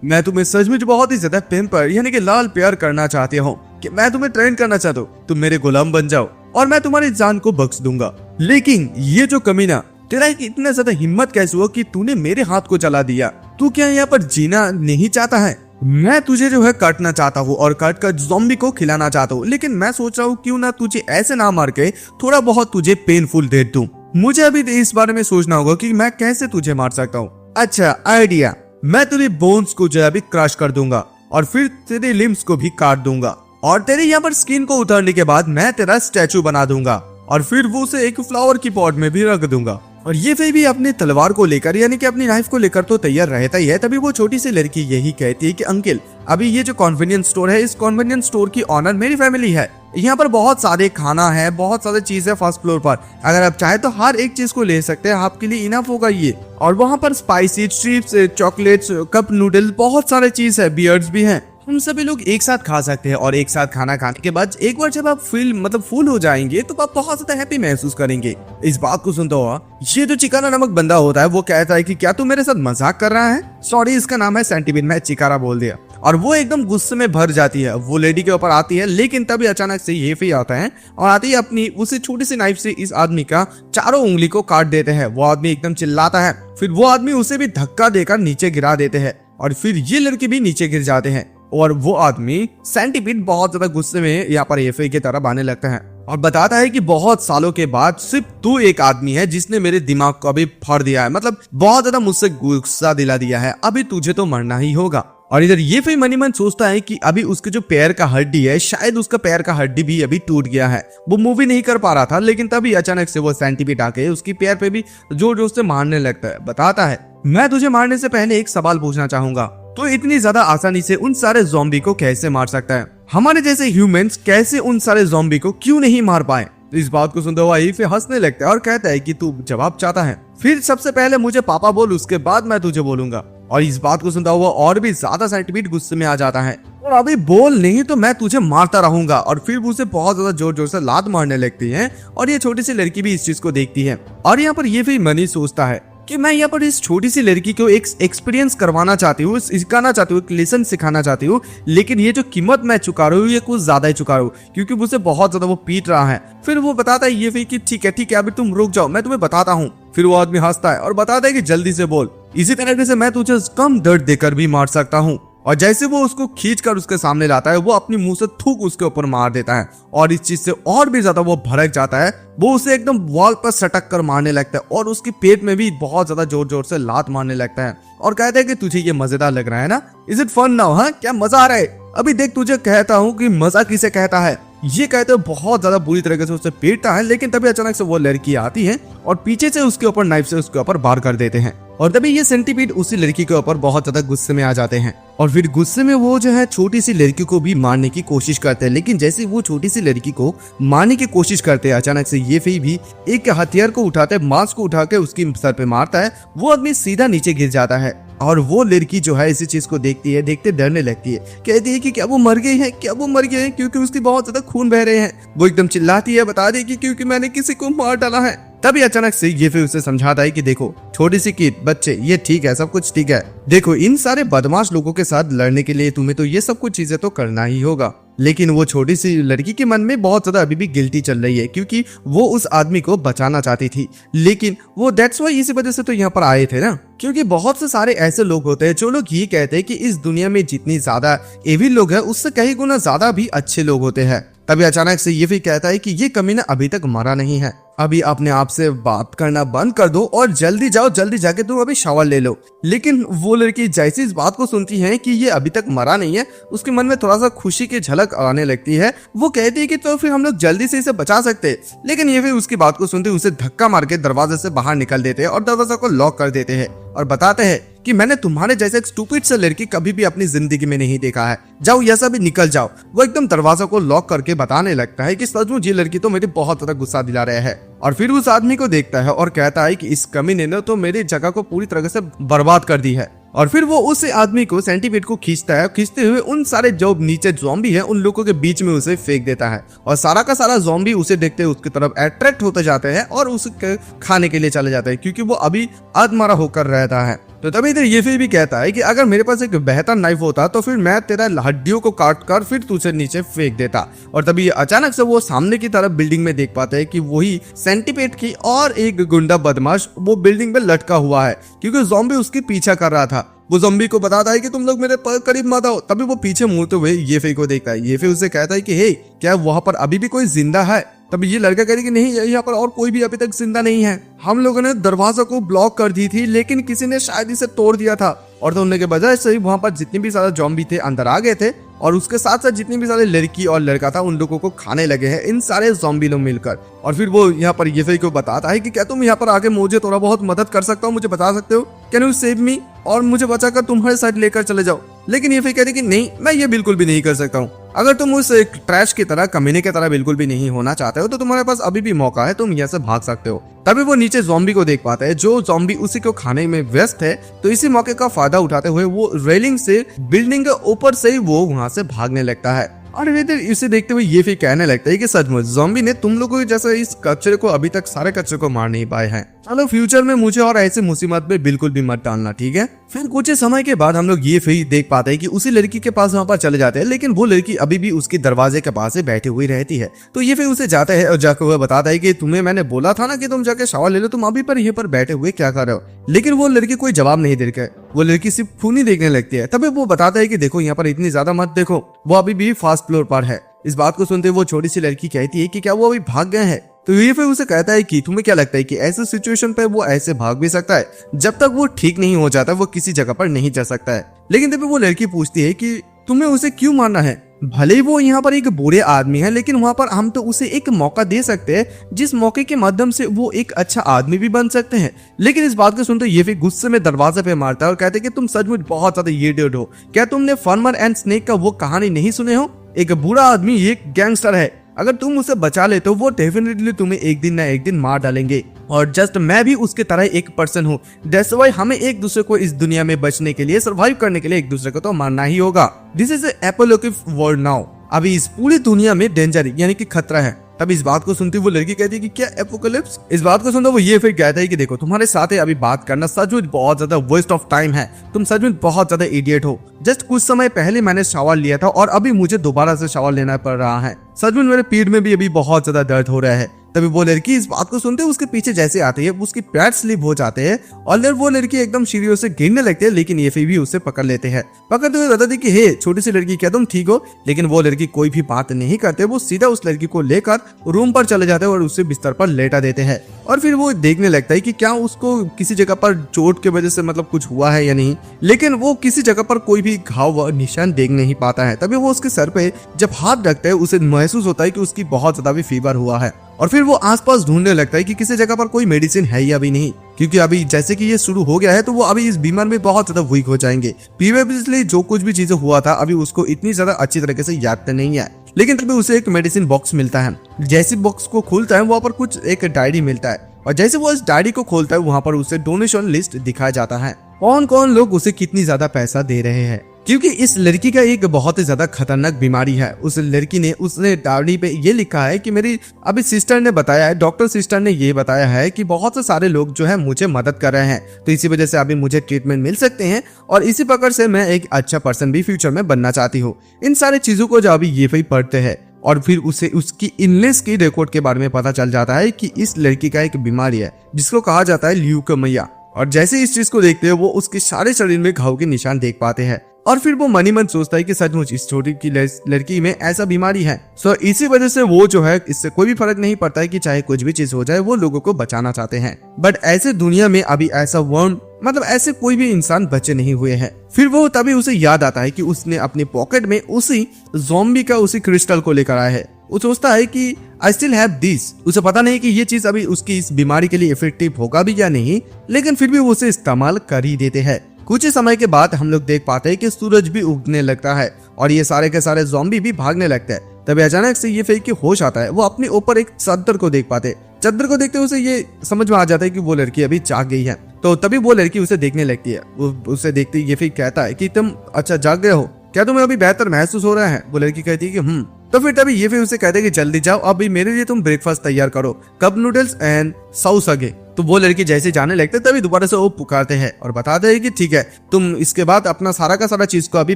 मैं तुम्हें सचमुच बहुत ही ज्यादा पेम्पर यानी कि लाल प्यार करना चाहती हूँ कि मैं तुम्हें ट्रेन करना चाहता हूँ, तुम मेरे गुलाम बन जाओ और मैं तुम्हारी जान को बख्श दूंगा। लेकिन ये जो कमीना, तेरा इतना ज्यादा हिम्मत कैसे हुआ कि तूने मेरे हाथ को जला दिया? तू क्या यहाँ पर जीना नहीं चाहता है? मैं तुझे जो है काटना चाहता हूँ और काट कर ज़ॉम्बी को खिलाना चाहता हूँ, लेकिन मैं सोच रहा हूँ क्यों ना तुझे ऐसे ना मार के थोड़ा बहुत तुझे पेनफुल दे दूं। मुझे अभी इस बारे में सोचना होगा कि मैं कैसे तुझे मार सकता हूँ। अच्छा आइडिया, मैं तेरे बोन्स को जो है अभी क्रश कर दूंगा और फिर तेरे लिम्स को भी काट दूंगा और तेरे यहाँ पर स्किन को उतारने के बाद मैं तेरा स्टैचू बना दूंगा और फिर वो उसे एक फ्लावर की पॉट में भी रख दूंगा। और ये फिर भी अपनी तलवार को लेकर यानी कि अपनी नाइफ को लेकर तो तैयार रहता ही है। तभी वो छोटी सी लड़की यही कहती है कि अंकल अभी ये जो कन्वीनियंस स्टोर है, इस कन्वीनियंस स्टोर की ऑनर मेरी फैमिली है। यहाँ पर बहुत सारे खाना है, बहुत सारे चीज है फर्स्ट फ्लोर पर, अगर आप चाहे तो हर एक चीज को ले सकते हैं, आपके लिए इनफ होगा ये। और वहाँ पर spicy chips, chocolates, cup noodle, बहुत सारे चीज है, बियर्ड्स भी हैं। हम सभी लोग एक साथ खा सकते हैं और एक साथ खाना खाने के बाद एक बार जब आप फुल हो जाएंगे तो आप बहुत ज्यादा हैप्पी महसूस करेंगे। इस बात को सुनता हुआ ये जो चिकारा नामक बंदा होता है वो कहता है कि क्या तू मेरे साथ मजाक कर रहा है? सॉरी, इसका नाम है सेंटीपीड, मैं चिकारा बोल दिया। और वो एकदम गुस्से में भर जाती है, वो लेडी के ऊपर आती है। लेकिन तभी अचानक से ये भी आता है और आती है अपनी उसी छोटी सी नाइफ से इस आदमी का चारों उंगली को काट देते हैं। वो आदमी एकदम चिल्लाता है, फिर वो आदमी उसे भी धक्का देकर नीचे गिरा देते हैं और फिर ये लड़के भी नीचे गिर जाते हैं। और वो आदमी सेंटीपीड बहुत ज्यादा गुस्से में यहाँ पर एफए की तरफ आने लगता है और बताता है कि बहुत सालों के बाद सिर्फ तू एक आदमी है जिसने मेरे दिमाग को अभी फाड़ दिया है, मतलब बहुत ज्यादा मुझसे गुस्सा दिला दिया है, अभी तुझे तो मरना ही होगा। और इधर ये फिर मनी मन सोचता है कि अभी उसके जो पैर का हड्डी है, शायद उसका पैर का हड्डी भी अभी टूट गया है। वो मूवी नहीं कर पा रहा था, लेकिन तभी अचानक से वो सेंटीपीड आके उसकी पैर पे भी जोर जोर से मारने लगता है। बताता है मैं तुझे मारने से पहले एक सवाल पूछना चाहूंगा, तो इतनी ज्यादा आसानी से उन सारे ज़ॉम्बी को कैसे मार सकता है? हमारे जैसे ह्यूमंस कैसे उन सारे ज़ॉम्बी को क्यों नहीं मार पाए? इस बात को सुनते हुआ ये फिर हंसने लगता है और कहता है कि तू जवाब चाहता है, फिर सबसे पहले मुझे पापा बोल, उसके बाद मैं तुझे बोलूंगा। और इस बात को सुनता हुआ और भी ज्यादा सेंटीपीड गुस्से में आ जाता है और अभी बोल नहीं तो मैं तुझे मारता रहूंगा। और फिर उसे बहुत ज्यादा जोर जोर से लात मारने लगती है और ये छोटी सी लड़की भी इस चीज को देखती है। और यहाँ पर ये फिर मनी सोचता है कि मैं यहाँ पर इस छोटी सी लड़की को एक एक्सपीरियंस करवाना चाहती हूँ, सिखाना चाहती हूँ, एक लेसन सिखाना चाहती हूँ, लेकिन ये जो कीमत मैं चुका रही हूँ ये कुछ ज्यादा ही चुका रहा हूँ, क्योंकि मुझे बहुत ज्यादा वो पीट रहा है। फिर वो बताता है ये फिर कि ठीक है अभी तुम रुक जाओ, मैं तुम्हें बताता हूँ। फिर वो आदमी हंसता है और बताता है कि जल्दी से बोल, इसी तरीके से मैं तुझे कम दर्द देकर भी मार सकता हूँ। और जैसे वो उसको खींचकर उसके सामने लाता है, वो अपनी मुंह से थूक उसके ऊपर मार देता है और इस चीज से और भी ज्यादा वो भड़क जाता है। वो उसे एकदम वॉल पर सटक कर मारने लगता है और उसके पेट में भी बहुत ज्यादा जोर जोर से लात मारने लगता है और कहता है कि तुझे ये मजेदार लग रहा है ना, इज इट फन नाउ, हाँ क्या मजा आ रहा है, अभी देख तुझे कहता हूँ कि मजा किसे कहता है। ये कहते बहुत ज्यादा बुरी तरीके से उसे पीटता है, लेकिन तभी अचानक से वो लड़की आती है और पीछे से उसके ऊपर नाइफ से उसके ऊपर वार कर देते हैं और तभी ये सेंटीपीड उसी लड़की के ऊपर बहुत ज्यादा गुस्से में आ जाते हैं और फिर गुस्से में वो जो है छोटी सी लड़की को भी मारने की कोशिश करते हैं। लेकिन जैसे वो छोटी सी लड़की को मारने की कोशिश करते हैं, अचानक से ये फी भी एक हथियार को उठाते हैं, मास्क को उठा के उसकी सर पे मारता है। वो आदमी सीधा नीचे गिर जाता है और वो लड़की जो है इसी चीज को देखती है, देखते डरने लगती है, कहती है कि क्या वो मर गई है, क्या वो मर गए हैं, क्योंकि उसकी बहुत ज्यादा खून बह रहे हैं। वो एकदम चिल्लाती है, बता देगी क्योंकि मैंने किसी को मार डाला है। तभी अचानक से ये फिर उसे समझाता है कि देखो छोटी सी किड, बच्चे, ये ठीक है, सब कुछ ठीक है, देखो इन सारे बदमाश लोगों के साथ लड़ने के लिए तुम्हें तो ये सब कुछ चीजें तो करना ही होगा। लेकिन वो छोटी सी लड़की के मन में बहुत ज्यादा अभी भी गिल्टी चल रही है, क्योंकि वो उस आदमी को बचाना चाहती थी। लेकिन वो दैट्स वाई, इसी वजह से तो यहाँ पर आए थे ना, क्योंकि बहुत से सारे ऐसे लोग होते हैं जो लोग ये कहते हैं कि इस दुनिया में जितनी ज्यादा एविल लोग हैं उससे कई गुना ज्यादा भी अच्छे लोग होते हैं। तभी अचानक से ये भी कहता है कि ये कमीना अभी तक मरा नहीं है, अभी अपने आप से बात करना बंद कर दो और जल्दी जाओ, जल्दी जाके तुम अभी शावर ले लो। लेकिन वो लड़की जैसी इस बात को सुनती है कि ये अभी तक मरा नहीं है, उसके मन में थोड़ा सा खुशी की झलक आने लगती है। वो कहती है कि तो फिर हम लोग जल्दी से इसे बचा सकते हैं। लेकिन ये फिर उसकी बात को सुनते उसे धक्का मार के दरवाजे से बाहर निकल देते हैं और दरवाजा को लॉक कर देते हैं और बताते हैं कि मैंने तुम्हारे जैसे एक स्टूपिड से लड़की कभी भी अपनी जिंदगी में नहीं देखा है, जाओ यहाँ से भी निकल जाओ। वो एकदम दरवाजा को लॉक करके बताने लगता है कि सचमुच ये लड़की तो मेरी बहुत ज्यादा गुस्सा दिला रहा है और फिर उस आदमी को देखता है और कहता है कि इस कमीने ने तो मेरी जगह को पूरी तरह से बर्बाद कर दी है। और फिर वो उस आदमी को सेंटीपीड को खींचता है, खींचते हुए उन सारे जो नीचे ज़ॉम्बी है उन लोगों के बीच में उसे फेंक देता है और सारा का सारा ज़ॉम्बी उसे देखते उसकी तरफ अट्रैक्ट होते जाते हैं और उसके खाने के लिए चले जाते हैं, क्योंकि वो अभी आत्मारा होकर रहता है। तो तभी इधर ये फिर भी कहता है कि अगर मेरे पास एक बेहतर नाइफ होता तो फिर मैं तेरा हड्डियों को काट कर फिर तुझे नीचे फेंक देता। और तभी अचानक से वो सामने की तरफ बिल्डिंग में देख पाते हैं कि वही सेंटीपीड की और एक गुंडा बदमाश वो बिल्डिंग में लटका हुआ है, क्योंकि ज़ॉम्बी उसके पीछा कर रहा था। वो ज़ॉम्बी को बताता है कि तुम लोग मेरे करीब मत आओ। तभी वो पीछे मुड़ते हुए ये फे को देखता है। ये फे उसे कहता है कि हे, क्या वहां पर अभी भी कोई जिंदा है? तभी ये लड़का कहता है कि नहीं, यहाँ पर और कोई भी अभी तक जिंदा नहीं है। हम लोगों ने दरवाजा को ब्लॉक कर दी थी, लेकिन किसी ने शायद इसे तोड़ दिया था और तोड़ने के बजाय से वहां पर जितने भी सारे ज़ॉम्बी थे अंदर आ गए थे और उसके साथ साथ जितनी भी सारे लड़की और लड़का था उन लोगों को खाने लगे हैं इन सारे ज़ॉम्बी लोग मिलकर। और फिर वो यहाँ पर ये को बताता है कि क्या तुम यहाँ पर आके मुझे थोड़ा बहुत मदद कर सकता हो, मुझे बता सकते हो, कैन यू सेव मी, और मुझे बचाकर तुम्हारे साथ लेकर चले जाओ। लेकिन ये फिर कहते कि नहीं, मैं ये बिल्कुल भी नहीं कर सकता हूँ। अगर तुम उस ट्रैश की तरह, कमीने की तरह बिल्कुल भी नहीं होना चाहते हो तो तुम्हारे पास अभी भी मौका है, तुम यहाँ से भाग सकते हो। तभी वो नीचे ज़ॉम्बी को देख पाता है, जो ज़ॉम्बी उसी को खाने में व्यस्त है। तो इसी मौके का फायदा उठाते हुए वो रेलिंग से बिल्डिंग के ऊपर से ही वो वहां से भागने लगता है। और इधर इसे देखते हुए ये फिर कहने लगता है कि सचमुच ज़ॉम्बी ने तुम लोगों के जैसे इस कचरे को अभी तक सारे कचरे को मार नहीं पाए हैं। चलो फ्यूचर में मुझे और ऐसे मुसीबत में बिल्कुल भी मत डालना, ठीक है। फिर कुछ समय के बाद हम लोग ये फिर देख पाते हैं कि उसी लड़की के पास वहां पर चले जाते हैं, लेकिन वो लड़की अभी भी उसके दरवाजे के पास से बैठी हुई रहती है। तो ये फिर उसे जाता है और जाकर वह बताता है कि तुम्हें मैंने बोला था ना कि तुम जाके शावर ले लो, तुम अभी पर यहाँ पर बैठे हुए क्या कर रहे हो। लेकिन वो लड़की कोई जवाब नहीं दे रही, वो लड़की सिर्फ खूनी देखने लगती है। तभी वो बताता है कि देखो यहाँ पर इतनी ज्यादा मत देखो, वो अभी भी फर्स्ट फ्लोर पर है। इस बात को सुनते वो छोटी सी लड़की कहती है कि क्या वो अभी भाग गए हैं। तो ये फिर उसे कहता है कि तुम्हें क्या लगता है कि ऐसे सिचुएशन पे वो ऐसे भाग भी सकता है? जब तक वो ठीक नहीं हो जाता वो किसी जगह पर नहीं जा सकता है। लेकिन तभी वो लड़की पूछती है कि तुम्हें उसे क्यों मारना है? भले ही वो यहाँ पर एक बुरे आदमी है, लेकिन वहाँ पर हम तो उसे एक मौका दे सकते हैं, जिस मौके के माध्यम से वो एक अच्छा आदमी भी बन सकते हैं। लेकिन इस बात को सुनते ये फिर गुस्से में दरवाजे पे मारता है और कहते हैं कि तुम सचमुच बहुत ज्यादा इडियट हो। क्या तुमने फार्मर एंड स्नेक का वो कहानी नहीं सुने हो? एक बुरा आदमी एक गैंगस्टर है, अगर तुम उसे बचा ले तो वो डेफिनेटली तुम्हें एक दिन ना एक दिन मार डालेंगे। और जस्ट मैं भी उसके तरह एक पर्सन हूँ। दैट्स व्हाई हमें एक दूसरे को इस दुनिया में बचने के लिए, सर्वाइव करने के लिए एक दूसरे को तो मारना ही होगा। This is apocalyptic world now. अभी इस पूरी दुनिया में डेंजर यानी कि खतरा है। तब इस बात को सुनती वो लड़की कहती है कि क्या एपोकलिप्स? इस बात को सुनते वो ये फिर कहता है कि देखो तुम्हारे साथ अभी बात करना सचमुच बहुत ज्यादा वेस्ट ऑफ टाइम है, तुम सचमुच बहुत ज्यादा इडियट हो। जस्ट कुछ समय पहले मैंने शावर लिया था और अभी मुझे दोबारा से शावर लेना पड़ रहा है। सचमुच मेरे पीठ में भी अभी बहुत ज्यादा दर्द हो रहा है। तभी वो लड़की इस बात को सुनते उसके पीछे जैसे आती है उसकी पैर स्लिप हो जाते हैं और वो लड़की एकदम सीढ़ियों से गिरने लगती है, लेकिन ये फिर भी उसे पकड़ लेते हैं। पकड़ते हुए बताते कि हे छोटी सी लड़की, क्या तुम ठीक हो? लेकिन वो लड़की कोई भी बात नहीं करते, वो सीधा उस लड़की को लेकर रूम पर चले जाते हैं और उसे बिस्तर पर लेटा देते हैं। और फिर वो देखने लगता है कि क्या उसको किसी जगह पर चोट की वजह से मतलब कुछ हुआ है या नहीं, लेकिन वो किसी जगह पर कोई भी घाव व निशान देख नहीं पाता है। तभी वो उसके सर पे जब हाथ रखता है उसे महसूस होता है कि उसकी बहुत ज्यादा भी फीवर हुआ है। और फिर वो आसपास ढूंढने लगता है कि किसी जगह पर कोई मेडिसिन है या भी नहीं, क्योंकि अभी जैसे कि ये शुरू हो गया है तो वो अभी इस बीमार में बहुत ज्यादा वीक हो जाएंगे। प्रीवियसली जो कुछ भी चीजें हुआ था अभी उसको इतनी ज्यादा अच्छी तरीके से याद तो नहीं है, लेकिन तभी उसे एक मेडिसिन बॉक्स मिलता है। जैसे बॉक्स को खोलता है वहाँ पर कुछ एक डायरी मिलता है और जैसे वो इस डायरी को खोलता है वहाँ पर उसे डोनेशन लिस्ट दिखाया जाता है, कौन कौन लोग उसे कितनी ज्यादा पैसा दे रहे हैं। क्योंकि इस लड़की का एक बहुत ही ज्यादा खतरनाक बीमारी है। उस लड़की ने उसने डायरी पे ये लिखा है कि मेरी अभी सिस्टर ने बताया है, डॉक्टर सिस्टर ने ये बताया है कि बहुत से सारे लोग जो है मुझे मदद कर रहे हैं, तो इसी वजह से अभी मुझे ट्रीटमेंट मिल सकते हैं और इसी प्रकार से मैं एक अच्छा पर्सन भी फ्यूचर में बनना चाहती हूँ। इन सारी चीजों को जब अभी ये भी पढ़ते हैं और फिर उसे उसकी इलनेस की रिकॉर्ड के बारे में पता चल जाता है कि इस लड़की का एक बीमारी है जिसको कहा जाता है ल्यूकेमिया। और जैसे इस चीज को देखते हैं वो उसके सारे शरीर में घाव के निशान देख पाते हैं और फिर वो मन ही मन सोचता है कि सचमुच इस छोटी की लड़की में ऐसा बीमारी है। सो इसी वजह से वो जो है इससे कोई भी फर्क नहीं पड़ता है कि चाहे कुछ भी चीज हो जाए, वो लोगों को बचाना चाहते हैं। बट ऐसे दुनिया में अभी ऐसा वर्म मतलब ऐसे कोई भी इंसान बचे नहीं हुए हैं। फिर वो तभी उसे याद आता है कि उसने अपने पॉकेट में उसी ज़ॉम्बी का उसी क्रिस्टल को लेकर आया है। वो सोचता है कि आई स्टिल हैव दिस। उसे पता नहीं कि ये चीज अभी उसकी इस बीमारी के लिए इफेक्टिव होगा भी या नहीं, लेकिन फिर भी वो उसे इस्तेमाल कर ही देते हैं। कुछ ही समय के बाद हम लोग देख पाते हैं कि सूरज भी उगने लगता है और ये सारे के सारे ज़ॉम्बी भी भागने लगते हैं। तभी अचानक से ये फेंक के होश आता है। वो अपने ऊपर एक चादर को देख पाते। चादर को देखते उसे ये समझ में आ जाता है कि वो लड़की अभी जाग गई है। तो तभी वो लड़की उसे देखने लगती है। वो उसे देखते ये फिर कहता है कि तुम अच्छा जाग गए हो, क्या तुम्हें अभी बेहतर महसूस हो रहा है? वो लड़की कहती है कि तो फिर तभी ये फिर उसे कहते हैं कि जल्दी जाओ, अभी मेरे लिए तुम ब्रेकफास्ट तैयार करो, कप नूडल्स एंड सॉस आगे। तो वो लड़की जैसे जाने लगते तभी दोबारा से वो पुकारते हैं और बताते हैं कि ठीक है, तुम इसके बाद अपना सारा का सारा चीज को अभी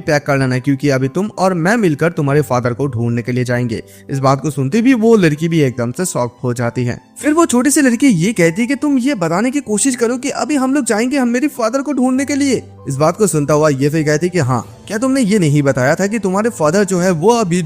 पैक कर लेना है, क्योंकि अभी तुम और मैं मिलकर तुम्हारे फादर को ढूंढने के लिए जाएंगे। इस बात को सुनते भी वो लड़की भी एकदम से शॉक हो जाती है। फिर वो छोटी सी लड़की ये कहती है कि तुम ये बताने की कोशिश करो कि अभी हम लोग जाएंगे हम मेरे फादर को ढूंढने के लिए। इस बात को सुनता हुआ ये फिर कहती है कि हाँ, क्या तुमने ये नहीं बताया था कि तुम्हारे फादर जो है वो अभी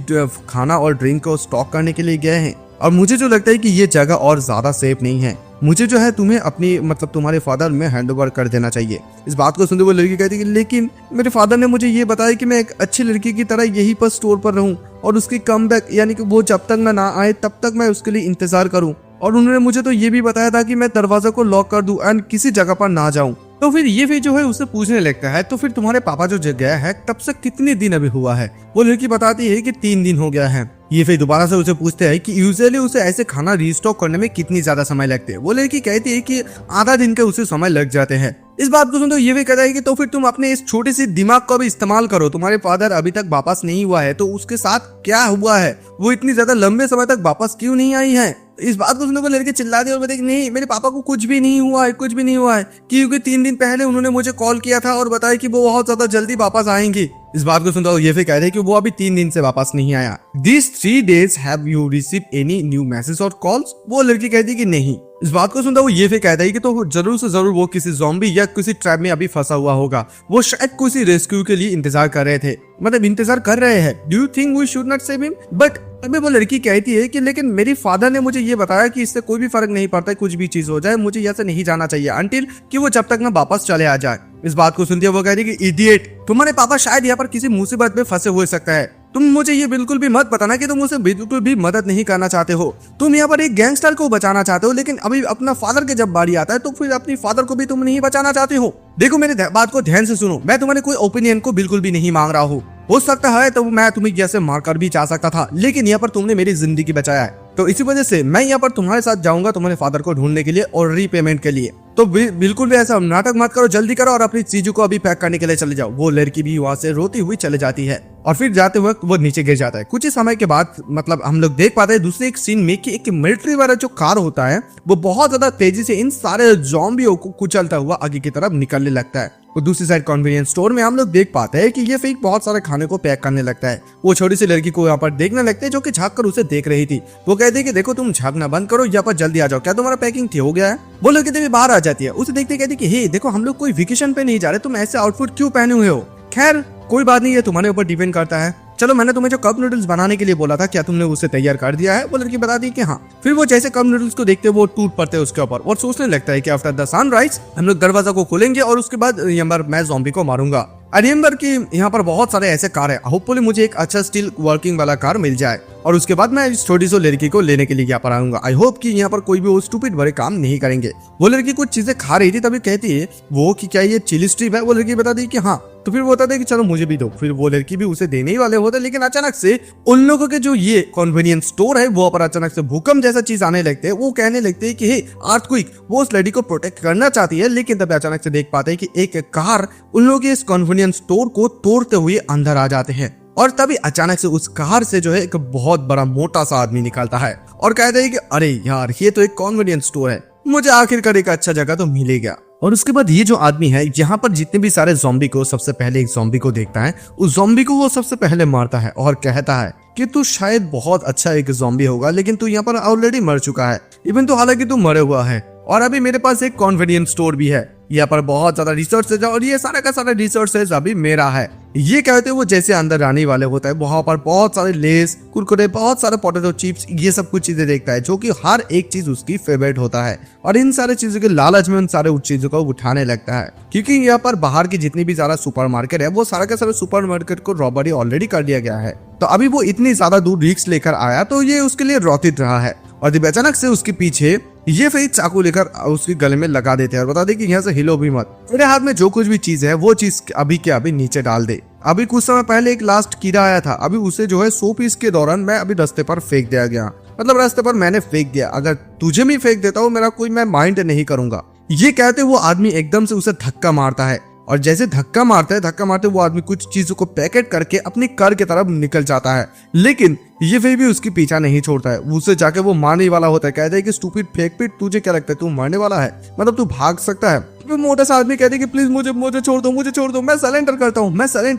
खाना और ड्रिंक को स्टॉक करने के लिए गए हैं? और मुझे जो लगता है कि ये जगह और ज्यादा सेफ नहीं है, मुझे जो है तुम्हें अपनी मतलब तुम्हारे फादर में हैंडओवर कर देना चाहिए। इस बात को सुनते वो लड़की कहती है कि लेकिन मेरे फादर ने मुझे ये बताया कि मैं एक अच्छी लड़की की तरह यहीं पर स्टोर पर रहूं और उसकी कमबैक यानी कि वो जब तक मैं ना आए तब तक मैं उसके लिए इंतजार करूं, और उन्होंने मुझे तो ये भी बताया था कि मैं दरवाजा को लॉक कर दूं एंड किसी जगह पर ना जाऊं। तो फिर ये फिर जो है उससे पूछने लगता है, तो फिर तुम्हारे पापा जो गया है तब से कितने दिन अभी हुआ है? वो लड़की बताती है कि 3 दिन हो गया है। ये फिर दोबारा से उसे पूछते हैं कि यूजुअली उसे ऐसे खाना रिस्टॉक करने में कितनी ज्यादा समय लगते हैं? वो लड़की कहती है कि आधा दिन के उसे समय लग जाते हैं। इस बात को सुनते ये भी कहता है कि तो फिर तुम अपने इस छोटे से दिमाग को भी इस्तेमाल करो, तुम्हारे फादर अभी तक वापस नहीं हुआ है तो उसके साथ क्या हुआ है, वो इतनी ज्यादा लंबे समय तक वापस क्यों नहीं आई है? इस बात को सुनने को लड़के चिल्लाते और बताते नहीं, मेरे पापा को कुछ भी नहीं हुआ है, कुछ भी नहीं हुआ है, क्योंकि 3 दिन पहले उन्होंने मुझे कॉल किया था और बताया कि वो बहुत ज्यादा जल्दी वापस आएंगी। इस बात को सुनता हूँ ये फिर कहते हैं कि वो अभी 3 दिन से वापस नहीं आया। These 3 days have you received any new messages और कॉल्स? वो लड़की कहती है कि नहीं। इस बात को सुनता वो ये फिर कहता है कि तो जरूर से जरूर वो किसी ज़ॉम्बी या किसी ट्रैप में अभी फंसा हुआ होगा, वो शायद किसी रेस्क्यू के लिए इंतजार कर रहे थे, मतलब इंतजार कर रहे हैं। Do you think we should not save him? But अभी वो लड़की कहती है कि लेकिन मेरी फादर ने मुझे ये बताया कि इससे कोई भी फर्क नहीं पड़ता, कुछ भी चीज हो जाए मुझे यहाँ से नहीं जाना चाहिए अंटिल कि वो जब तक ना वापस चले आ जाए। इस बात को सुनती है वो कहती है कि इडियट, तुम्हारे पापा शायद यहाँ पर किसी मुसीबत में फंसे हुए सकता है, तुम मुझे ये बिल्कुल भी मत बताना कि तुम उसे बिल्कुल भी मदद नहीं करना चाहते हो, तुम यहाँ पर एक गैंगस्टर को बचाना चाहते हो, लेकिन अभी अपना फादर के जब बारी आता है तो फिर अपनी फादर को भी तुम नहीं बचाना चाहते हो। देखो मेरे बात को ध्यान से सुनो, मैं तुम्हारे कोई ओपिनियन को बिल्कुल भी नहीं मांग रहा हूँ, हो सकता है तो मैं तुम्हें जैसे मारकर भी जा सकता था, लेकिन यहाँ पर तुमने मेरी जिंदगी बचाया है, तो इसी वजह से मैं यहाँ पर तुम्हारे साथ जाऊंगा तुम्हारे फादर को ढूंढने के लिए और रीपेमेंट के लिए। तो बिल्कुल भी ऐसा नाटक मत करो, जल्दी करो और अपनी चीजों को अभी पैक करने के लिए चले जाओ। वो लड़की भी वहां से रोती हुई चले जाती है। और फिर जाते वक्त वो नीचे गिर जाता है। कुछ ही समय के बाद मतलब हम लोग देख पाते हैं दूसरे एक सीन में कि एक मिलिट्री वाला जो कार होता है वो बहुत ज्यादा तेजी से इन सारे ज़ॉम्बियों को कुचलता हुआ आगे की तरफ निकलने लगता है। और दूसरी साइड कन्वीनियंस स्टोर में हम लोग देख पाते हैं कि ये फेक बहुत सारे खाने को पैक करने लगता है। वो छोटी सी लड़की को यहाँ पर देखने लगते हैं जो कि झाँक कर उसे देख रही थी। वो कहती है कि देखो तुम झाँकना बंद करो, यहाँ पर जल्दी आ जाओ, क्या तुम्हारा पैकिंग हो गया है। वो लड़की भी बाहर आ जाती है, उसे देखते कहती कि हे देखो हम लोग कोई वेकेशन पे नहीं जा रहे, तुम ऐसे आउटफिट क्यों पहने हुए हो। खैर कोई बात नहीं, ये तुम्हारे ऊपर डिपेंड करता है। चलो मैंने तुम्हें जो कप नूडल्स बनाने के लिए बोला था, क्या तुमने उसे तैयार कर दिया है। वो लड़की बता दी कि हाँ। फिर वो जैसे कप नूडल्स को देखते वो टूट पड़ते हैं उसके ऊपर और सोचने लगता है कि आफ्टर द सनराइज हम लोग दरवाजा को खोलेंगे और उसके बाद मैं ज़ॉम्बी को मारूंगा। आई रिमेंबर कि यहाँ पर बहुत सारे ऐसे कार है, होपफुली मुझे एक अच्छा स्टिल वर्किंग वाला कार मिल जाए और उसके बाद मैं इस छोटी सी लड़की को लेने के लिए यहाँ पर आऊंगा। आई होप कि यहाँ पर कोई भी वो स्टूपिड बड़े काम नहीं करेंगे। वो लड़की कुछ चीजें खा रही थी, तभी कहती है वो कि क्या ये चिली स्ट्रिप है। वो लड़की बता दी कि हाँ। तो फिर वो बताते कि चलो मुझे भी दो। फिर वो लड़की भी उसे देने ही वाले होते, लेकिन अचानक से उन लोगों के जो ये कन्वीनियंस स्टोर है वो पर अचानक से भूकंप जैसा चीज आने लगते हैं। वो कहने लगते हैं कि हे अर्थक्वेक, वो उस लड़की को प्रोटेक्ट करना चाहती है, लेकिन तभी अचानक से देख पाते हैं कि एक कार उन लोगों के इस कन्वीनियंस स्टोर को तोड़ते हुए अंदर आ जाते हैं। और तभी अचानक से उस कार से जो है एक बहुत बड़ा मोटा सा आदमी निकलता है और कहता है कि अरे यार ये तो एक कन्वीनियंस स्टोर है, मुझे आखिरकार एक अच्छा जगह तो मिल गया। और उसके बाद ये जो आदमी है यहाँ पर जितने भी सारे ज़ॉम्बी को सबसे पहले एक ज़ॉम्बी को देखता है, उस ज़ॉम्बी को वो सबसे पहले मारता है और कहता है कि तू शायद बहुत अच्छा एक ज़ॉम्बी होगा, लेकिन तू यहाँ पर ऑलरेडी मर चुका है। इवन तो हालांकि तू मरे हुआ है और अभी मेरे पास एक कन्वीनियंस स्टोर भी है, यहाँ पर बहुत ज्यादा रिसोर्सेज है और ये सारा का सारा रिसोर्सेज अभी मेरा है। ये कहते हैं वो जैसे अंदर आने वाले होता है, वहां पर बहुत सारे लेस, कुरकुरे, बहुत सारे पोटैटो चिप्स, ये सब कुछ चीजें देखता है जो कि हर एक चीज उसकी फेवरेट होता है। और इन सारे चीजों के लालच में उन सारे उस चीजों को उठाने लगता है, क्योंकि यहाँ पर बाहर की जितनी भी सारा सुपरमार्केट है वो सारा का सारा सुपरमार्केट को रॉबरी ऑलरेडी कर दिया गया है। तो अभी वो इतनी ज्यादा दूर रिस्क लेकर आया तो ये उसके लिए रौतित रहा है। और जब अचानक से उसके पीछे ये फिर चाकू लेकर उसके गले में लगा देते हैं और बता दे कि यहाँ से हिलो भी मत, मेरे हाथ में जो कुछ भी चीज है वो चीज अभी के अभी नीचे डाल दे। अभी कुछ समय पहले एक लास्ट कीड़ा आया था, अभी उसे जो है 100 पीस के दौरान मैं अभी रास्ते पर फेंक दिया गया, मतलब रास्ते पर मैंने फेंक दिया। अगर तुझे भी फेंक देता हूँ मेरा कोई मैं माइंड नहीं करूंगा। ये कहते वो आदमी एकदम से उसे धक्का मारता है और जैसे धक्का मारता है, धक्का मारते वो आदमी कुछ चीजों को पैकेट करके अपनी कार की तरफ निकल जाता है, लेकिन ये फिर भी उसकी पीछा नहीं छोड़ता है। उसे जाके वो मारने वाला होता है, कहता है कि स्टूपिड फेक पिट, तुझे क्या लगता है तू मरने वाला है, मतलब तू भाग सकता है। तो मोटा सा आदमी कहते हैं कि प्लीज मुझे छोड़ दो, मुझे छोड़ दो, मैं सरेंडर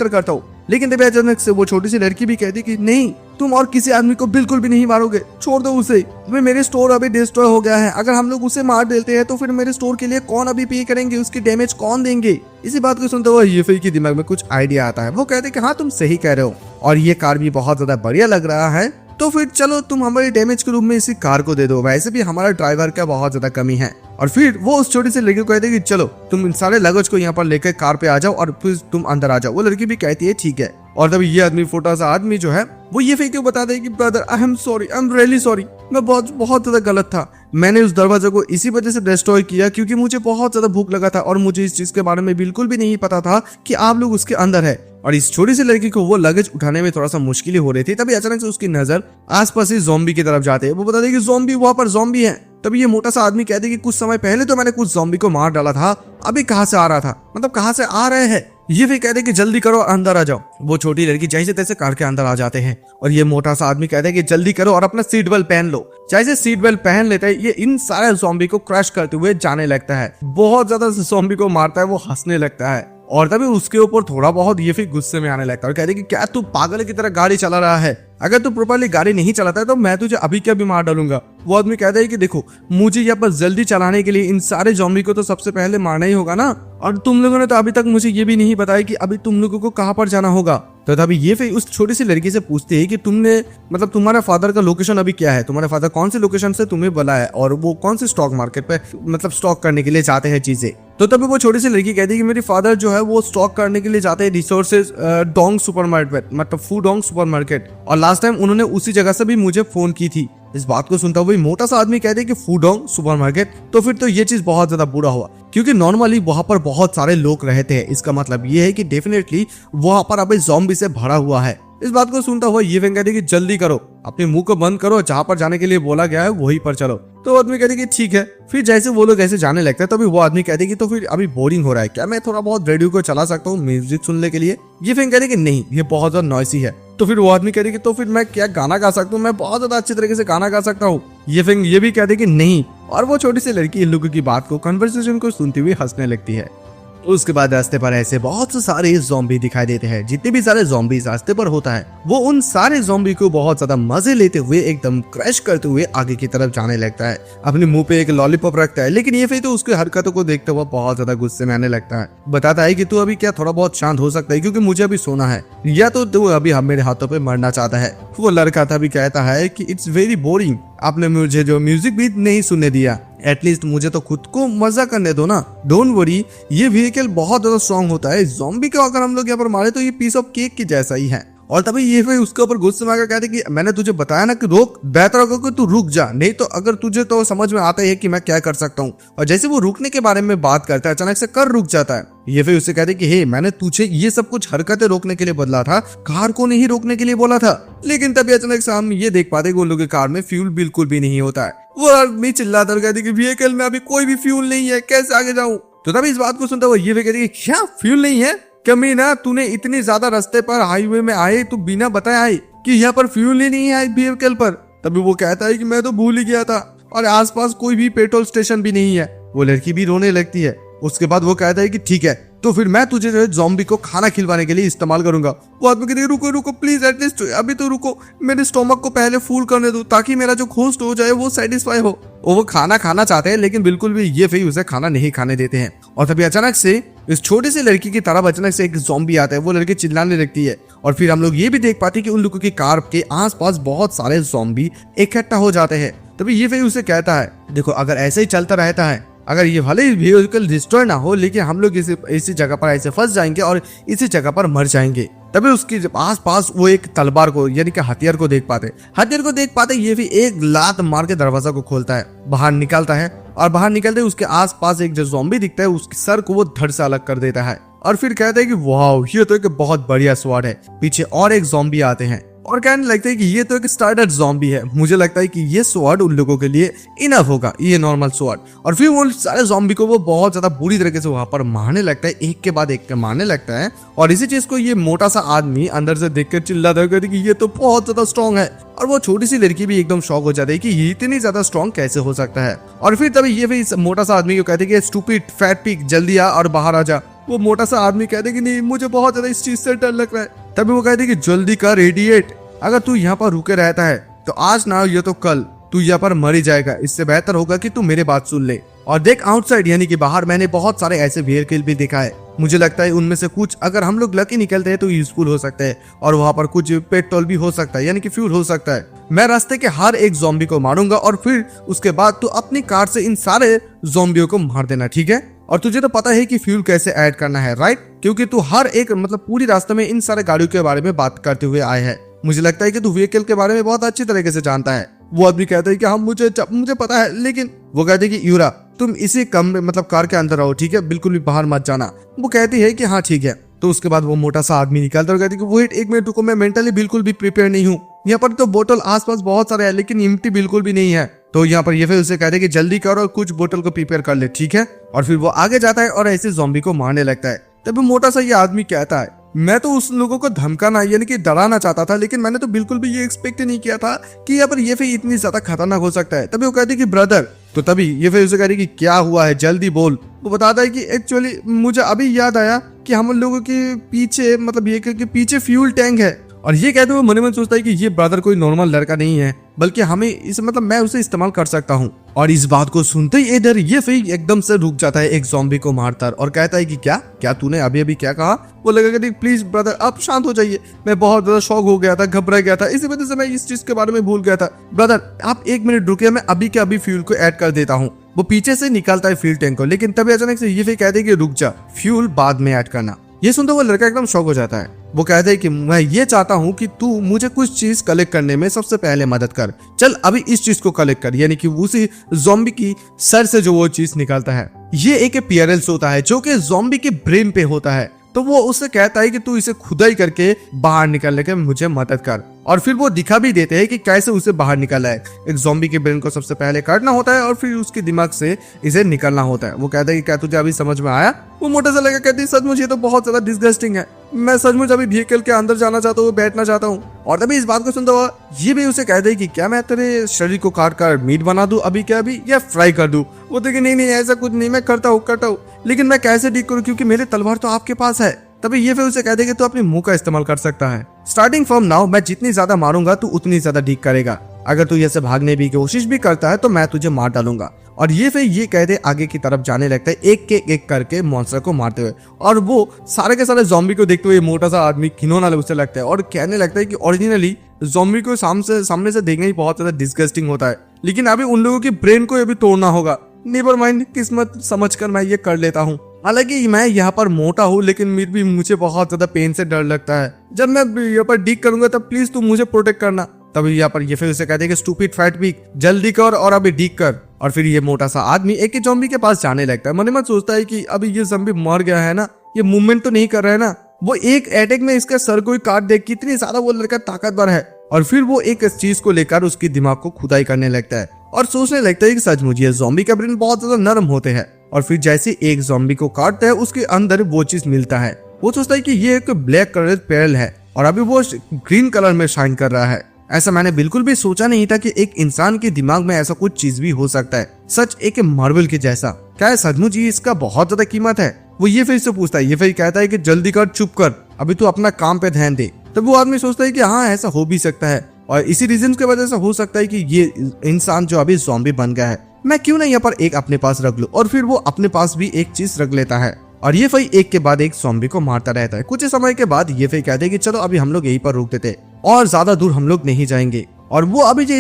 करता हूँ। लेकिन तभी अचानक से वो छोटी सी लड़की भी कहती कि नहीं, तुम और किसी आदमी को बिल्कुल भी नहीं मारोगे, छोड़ दो उसे। तुम्हें मेरे स्टोर अभी डिस्ट्रॉय हो गया है, अगर हम लोग उसे मार देते हैं तो फिर मेरे स्टोर के लिए कौन अभी पे करेंगे, उसकी डैमेज कौन देंगे। इसी बात को सुनते हुए ये फिर के दिमाग में कुछ आइडिया आता है। वो कहते कि हाँ तुम सही कह रहे हो और ये कार भी बहुत ज्यादा बढ़िया लग रहा है, तो फिर चलो तुम हमारी डैमेज के रूप में इसी कार को दे दो, वैसे भी हमारा ड्राइवर का बहुत ज्यादा कमी है। और फिर वो उस छोटी सी लड़की को कहते कि चलो तुम इन सारे लगेज को यहाँ पर लेकर कार पे आ जाओ और फिर तुम अंदर आ जाओ। वो लड़की भी कहती है ठीक है। और तभी ये आदमी, छोटा सा आदमी जो है, वो ये फेंक के बता दे कि brother I am really sorry, मैं बहुत ज्यादा गलत था, मैंने उस दरवाजे को इसी वजह से डिस्ट्रॉय किया क्योंकि मुझे बहुत ज्यादा भूख लगा था और मुझे इस चीज के बारे में बिल्कुल भी नहीं पता था कि आप लोग उसके अंदर है। और इस छोटी सी लड़की को वो लगेज उठाने में थोड़ा सा मुश्किल हो रही थी, तभी अचानक से उसकी नजर आसपास ही ज़ॉम्बी की तरफ जाते हैं। वो बताते कि ज़ॉम्बी, वहां पर ज़ॉम्बी है। तभी ये मोटा सा आदमी कहते कि कुछ समय पहले तो मैंने कुछ ज़ॉम्बी को मार डाला था, अभी कहाँ से आ रहा था, मतलब कहाँ से आ रहे हैं। ये फिर कहते कि जल्दी करो अंदर आ जाओ। वो छोटी लड़की जैसे तैसे कार के अंदर आ जाते हैं और ये मोटा सा आदमी कहते हैं कि जल्दी करो और अपना सीट बेल्ट पहन लो। जैसे सीट बेल्ट पहन लेता है, ये इन सारे ज़ॉम्बी को क्रश करते हुए जाने लगता है, बहुत ज्यादा ज़ॉम्बी को मारता है, वो हंसने लगता है और तभी उसके ऊपर थोड़ा बहुत ये फिर गुस्से में आने लगता है और कहते कि क्या तू पागल की तरह गाड़ी चला रहा है, अगर तू प्रॉपर्ली गाड़ी नहीं चलाता है तो मैं तुझे अभी क्या भी मार डालूंगा। वो आदमी कहता है कि देखो मुझे यहाँ पर जल्दी चलाने के लिए इन सारे ज़ॉम्बी को तो सबसे पहले मारना ही होगा ना, और तुम लोगों ने तो अभी तक मुझे ये भी नहीं बताया कि अभी तुम लोगों को कहाँ पर जाना होगा। तो तभी ये फिर उस छोटी सी लड़की से पूछते हैं कि तुमने, मतलब तुम्हारा फादर का लोकेशन अभी क्या है, तुम्हारे फादर कौन से लोकेशन से तुम्हें बुलाया है और वो कौन से स्टॉक मार्केट पे मतलब स्टॉक करने के लिए जाते हैं चीजें। तो तभी वो छोटी सी लड़की कहती है कि मेरे फादर जो है वो स्टॉक करने के लिए जाते हैं रिसोर्सेज डोंग सुपरमार्केट, मतलब फूडोंग सुपरमार्केट, और लास्ट टाइम उन्होंने उसी जगह से भी मुझे फोन की थी। इस बात को सुनता हुआ मोटा सा आदमी कहते हैं कि फूडोंग सुपरमार्केट, तो फिर तो ये चीज बहुत ज्यादा बुरा हुआ क्योंकि नॉर्मली वहां पर बहुत सारे लोग रहते हैं, इसका मतलब ये है कि डेफिनेटली वहां पर अभी ज़ॉम्बी से भरा हुआ है। इस बात को सुनता हुआ ये कहती है कि जल्दी करो, अपने मुंह को बंद करो, जहां पर जाने के लिए बोला गया है वहीं पर चलो। तो वो आदमी कहती है कि ठीक है। फिर जैसे वो लोग ऐसे जाने लगते हैं तभी वो आदमी कहते हैं कि तो फिर अभी बोरिंग हो रहा है, क्या मैं थोड़ा बहुत रेडियो को चला सकता हूँ म्यूजिक सुनने के लिए? ये कहते हैं कि नहीं, ये बहुत ज्यादा नॉइसी है। तो फिर वो आदमी कहते हैं कि तो फिर मैं क्या गाना गा सकता हूँ, मैं बहुत ज्यादा अच्छी तरीके से गाना गा सकता हूँ। ये भी कहते हैं कि नहीं। और वो छोटी सी लड़की इन लोगों की बात को, कन्वर्सेशन को सुनती हुई हंसने लगती है। उसके बाद रास्ते पर ऐसे बहुत से सारे ज़ॉम्बी दिखाई देते हैं। जितने भी सारे ज़ॉम्बी रास्ते पर होता है वो उन सारे ज़ॉम्बी को बहुत ज्यादा मजे लेते हुए एकदम क्रैश करते हुए आगे की तरफ जाने लगता है। अपने मुंह पे एक लॉलीपॉप रखता है, लेकिन ये फिर तो उसकी हरकतों को देखते हुए बहुत ज्यादा गुस्से में आने लगता है। बताता है कि तू अभी क्या थोड़ा बहुत शांत हो सकता है, क्योंकि मुझे अभी सोना है, या तो तू अभी हम मेरे हाथों पे मरना चाहता है। वो लड़का था भी कहता है कि इट्स वेरी बोरिंग, आपने मुझे जो म्यूजिक भी नहीं सुनने दिया, एटलीस्ट मुझे तो खुद को मजा करने दो ना। डोंट वरी, ये व्हीकल बहुत ज्यादा स्ट्रॉन्ग होता है, ज़ॉम्बी को अगर हम लोग यहाँ पर मारे तो ये पीस ऑफ केक की जैसा ही है। और तभी ये फिर उसके ऊपर गुस्से में आकर कहते कि मैंने तुझे बताया ना कि रोक, बेहतर होगा कि तू रुक जा, नहीं तो अगर तुझे तो समझ में आता है कि मैं क्या कर सकता हूँ। और जैसे वो रुकने के बारे में बात करता है अचानक से कर रुक जाता है। ये फिर उससे कहते कि हे, मैंने तुझे ये सब कुछ हरकतें रोकने के लिए बदला था, कार को नहीं रोकने के लिए बोला था। लेकिन तभी अचानक से हम ये देख पाते कि उन लोगों की कार में फ्यूल बिल्कुल भी नहीं होता है। वो आदमी चिल्लाता कहते कि व्हीकल में अभी कोई भी फ्यूल नहीं है, कैसे आगे जाऊं? तो तभी इस बात को सुनता हुआ ये कहते कि क्या फ्यूल नहीं है? कमीना, तूने इतनी ज्यादा रास्ते पर हाईवे में आए तू बिना बताए आए कि यहाँ पर फ्यूल ही नहीं है व्हीकल पर। तभी वो कहता है कि मैं तो भूल ही गया था और आसपास कोई भी पेट्रोल स्टेशन भी नहीं है। वो लड़की भी रोने लगती है। उसके बाद वो कहता है कि ठीक है, तो फिर मैं तुझे जो है ज़ॉम्बी को खाना खिलवाने के लिए इस्तेमाल करूंगा। वो आदमी कहते रुको रुको प्लीज, एटलीस्ट अभी तो रुको, मेरे स्टोमक को पहले फूल करने दो ताकि मेरा जो घोस्ट हो जाए वो सेटिस्फाई हो। वो खाना खाना चाहते हैं लेकिन बिल्कुल भी ये फिर उसे खाना नहीं खाने देते हैं। और तभी अचानक से इस छोटी सी लड़की की तरफ अचानक से एक ज़ॉम्बी आता है। वो लड़की चिल्लाने लगती है और फिर हम लोग ये भी देख पाते हैं कि उन लोगों की कार के आसपास बहुत सारे ज़ॉम्बी इकट्ठा हो जाते हैं। तभी ये फिर उसे कहता है देखो, अगर ऐसे ही चलता रहता है, अगर ये भले ही व्हीकल डिस्ट्रॉय ना हो, लेकिन हम लोग इसी जगह पर ऐसे फंस जाएंगे और इसी जगह पर मर जाएंगे। तभी उसके आसपास वो एक तलवार को यानी कि हथियार को देख पाते ये भी एक लात मार के दरवाजा को खोलता है, बाहर निकलता है और बाहर निकलते उसके आसपास एक जो ज़ॉम्बी दिखता है उसके सर को वो धड़ से अलग कर देता है। और फिर कहता है कि वाह, ये तो एक बहुत बढ़िया स्वॉर्ड है। पीछे और एक ज़ॉम्बी आते हैं और कहने लगता है कि ये तो एक स्टार्टर ज़ॉम्बी है, मुझे लगता है कि ये स्वॉर्ड उन लोगों के लिए इनफ होगा, ये नॉर्मल स्वॉर्ड। और फिर वो सारे ज़ॉम्बी को वो बहुत ज्यादा बुरी तरीके से वहां पर मारने लगता है, एक के बाद एक के मारने लगता है। और इसी चीज को ये मोटा सा आदमी अंदर से देखकर चिल्लाता है कि ये तो बहुत ज्यादा स्ट्रॉन्ग है। और वो छोटी सी लड़की भी एकदम शॉक हो जाती है कि ये इतनी ज्यादा स्ट्रॉन्ग कैसे हो सकता है। और फिर तभी ये भी मोटा सा आदमी को कहते हैं कि स्टूपिड फैट पिग, जल्दी आ और बाहर आ जा। वो मोटा सा आदमी कहते कि नहीं, मुझे बहुत ज्यादा इस चीज से डर लग रहा है। तभी वो कहते कि जल्दी कर रेडिएट, अगर तू यहाँ पर रुके रहता है तो आज ना ये तो कल तू यहाँ पर मर ही जाएगा। इससे बेहतर होगा कि तू मेरे बात सुन ले और देख आउटसाइड यानी कि बाहर मैंने बहुत सारे ऐसे व्हीकल भी देखा है। मुझे लगता है उनमें से कुछ अगर हम लोग लकी निकलते हैं तो यूजफुल हो सकता है और वहाँ पर कुछ पेट्रोल भी हो सकता है यानी कि फ्यूल हो सकता है। मैं रास्ते के हर एक ज़ॉम्बी को मारूंगा और फिर उसके बाद तू अपनी कार से इन सारे ज़ॉम्बियों को मार देना, ठीक है? और तुझे तो पता है कि फ्यूल कैसे ऐड करना है, राइट? क्योंकि तू हर एक पूरी रास्ते में इन सारे गाड़ियों के बारे में बात करते हुए आए हैं। मुझे लगता है कि तू व्हीकल के बारे में बहुत अच्छी तरीके से जानता है। वो आदमी कहता है कि हाँ मुझे पता है, लेकिन वो कहते हैं कि यूरा तुम इसी कार के अंदर रहो, ठीक है? बिल्कुल भी बाहर मत जाना। वो कहती है कि हाँ ठीक है। तो उसके बाद वो मोटा सा आदमी निकलता है और कहती है कि वेट एक मिनट रुको, मैं मेंटली बिल्कुल भी प्रिपेयर नहीं हूँ। यहाँ पर तो बोतल आसपास बहुत सारे हैं लेकिन एम्प्टी बिल्कुल भी नहीं है। तो यहाँ पर ये फिर उसे कहते हैं कि जल्दी करो और कुछ बोतल को प्रिपेयर कर ले, ठीक है? और फिर वो आगे जाता है और ऐसे ज़ॉम्बी को मारने लगता है। तभी मोटा सा ये आदमी कहता है मैं तो उस लोगों को धमकाना यानी कि डराना चाहता था, लेकिन मैंने तो बिल्कुल भी ये एक्सपेक्ट नहीं किया था कि यहाँ पर ये फिर इतनी ज्यादा खतरनाक हो सकता है। तभी वो कहती है कि ब्रदर, तो तभी ये फिर उसे कहती है कि क्या हुआ है, जल्दी बोल। वो बताता है कि एक्चुअली मुझे अभी याद आया कि हम लोगों के पीछे ये कि पीछे फ्यूल टैंक है। और ये कहते हुए मन में सोचता है कि ये ब्रदर कोई नॉर्मल लड़का नहीं है, बल्कि हमें इस मैं उसे इस्तेमाल कर सकता हूँ। और इस बात को सुनते ही इधर ये फिर एकदम से रुक जाता है एक ज़ॉम्बी को मारकर और कहता है कि क्या तूने अभी क्या कहा? वो लगा कि प्लीज ब्रदर आप शांत हो जाइए, मैं बहुत ज्यादा शॉक हो गया था, घबरा गया था, इसी वजह से मैं इस चीज के बारे में भूल गया था। ब्रदर आप एक मिनट रुकिए, मैं अभी के अभी फ्यूल को ऐड कर देता हूँ। वो पीछे से निकालता है फ्यूल टैंक को, लेकिन तभी अचानक से ये फिर कहते हैं कि रुक जा, फ्यूल बाद में ऐड करना। ये सुनते हुए लड़का एकदम शॉक हो जाता है। वो कहते हैं कि मैं ये चाहता हूँ कि तू मुझे कुछ चीज कलेक्ट करने में सबसे पहले मदद कर, चल अभी इस चीज को कलेक्ट कर, यानी कि उसी ज़ॉम्बी की सर से जो वो चीज निकालता है। ये एक अपीयरेंस होता है जो कि ज़ॉम्बी के ब्रेन पे होता है। तो वो उससे कहता है कि तू इसे खुदाई करके बाहर निकलने के मुझे मदद कर। और फिर वो दिखा भी देते हैं कि कैसे उसे बाहर निकाला है। एक ज़ॉम्बी के ब्रेन को सबसे पहले काटना होता है और फिर उसके दिमाग से इसे निकलना होता है। वो कहता है कि क्या तुझे अभी समझ में आया? वो मोटा सा लड़का कहती है सचमुच ये तो बहुत ज्यादा डिस्गस्टिंग है, मैं सचमुच अभी व्हीकल के अंदर जाना चाहता हूँ, बैठना चाहता हूँ। और तभी इस बात को सुनता हुआ ये भी उसे कहता है कि क्या मैं तेरे शरीर को काट कर मीट बना दूं अभी क्या अभी, या फ्राई कर दूं? वो देखिए नहीं ऐसा कुछ नहीं, मैं करता हूँ, लेकिन मैं कैसे ठीक करूँ क्योंकि मेरे तलवार तो आपके पास है। तभी ये फिर उसे कह दे कि तू अपने मुंह का इस्तेमाल कर सकता है। स्टार्टिंग फ्रॉम नाउ मैं जितनी ज्यादा मारूंगा तू उतनी ज्यादा ठीक करेगा। अगर तू ऐसे भागने की कोशिश भी करता है तो मैं तुझे मार डालूंगा। और ये फिर ये कहते आगे की तरफ जाने लगता है एक करके मॉन्स्टर को मारते हुए। और वो सारे के सारे ज़ॉम्बी को देखते हुए मोटा सा आदमी खिलौना उसे लगता है और कहने लगता है कि ओरिजिनली ज़ॉम्बी को सामने से देखने ही बहुत ज्यादा डिस्गस्टिंग होता है, लेकिन अभी उन लोगों की ब्रेन को अभी तोड़ना होगा। नेवर माइंड, किस्मत समझकर मैं ये कर लेता हूँ। हालांकि मैं यहाँ पर मोटा हूँ लेकिन फिर भी मुझे बहुत ज्यादा पेन से डर लगता है। जब मैं यहाँ पर डिग करूंगा तब प्लीज तू मुझे प्रोटेक्ट करना। तभी यहाँ पर ये फिर उसे कहते हैं कि स्टूपिड फैट पीक जल्दी कर और अभी डिग कर। और फिर ये मोटा सा आदमी एक ज़ॉम्बी के पास जाने लगता है। मन में सोचता है कि अभी ये ज़ॉम्बी मर गया है ना, ये मूवमेंट तो नहीं कर रहा है ना। वो एक अटैक में इसका सर को काट दे, कितनी ज्यादा वो लड़का ताकतवर है। और फिर वो एक चीज को लेकर उसकी दिमाग को खुदाई करने लगता है और सोचने लगता है कि सचमुच ये ज़ॉम्बी का ब्रेन बहुत ज्यादा नरम होते हैं। और फिर जैसे एक ज़ॉम्बी को काटता है उसके अंदर वो चीज मिलता है। वो सोचता है कि ये एक ब्लैक कलर पेरल है और अभी वो ग्रीन कलर में शाइन कर रहा है। ऐसा मैंने बिल्कुल भी सोचा नहीं था कि एक इंसान के दिमाग में ऐसा कुछ चीज भी हो सकता है, सच एक मार्बल के जैसा। क्या है सचमुच ही इसका बहुत ज्यादा कीमत है? वो ये फिर से पूछता है। ये फिर कहता है कि जल्दी कर, चुप कर, अभी तू अपना काम पे ध्यान दे। तब वो आदमी सोचता है कि हाँ ऐसा हो भी सकता है और इसी रीजन की वजह से हो सकता है कि ये इंसान जो अभी ज़ॉम्बी बन गया है, मैं क्यों ना यहाँ पर एक अपने पास रख लूं। और फिर वो अपने पास भी एक चीज रख लेता है और ये फिर एक के बाद एक ज़ॉम्बी को मारता रहता है। कुछ समय के बाद ये फिर कहते हैं कि चलो अभी हम लोग यहीं पर रुक देते और ज्यादा दूर हम लोग नहीं जाएंगे। और वो अभी जो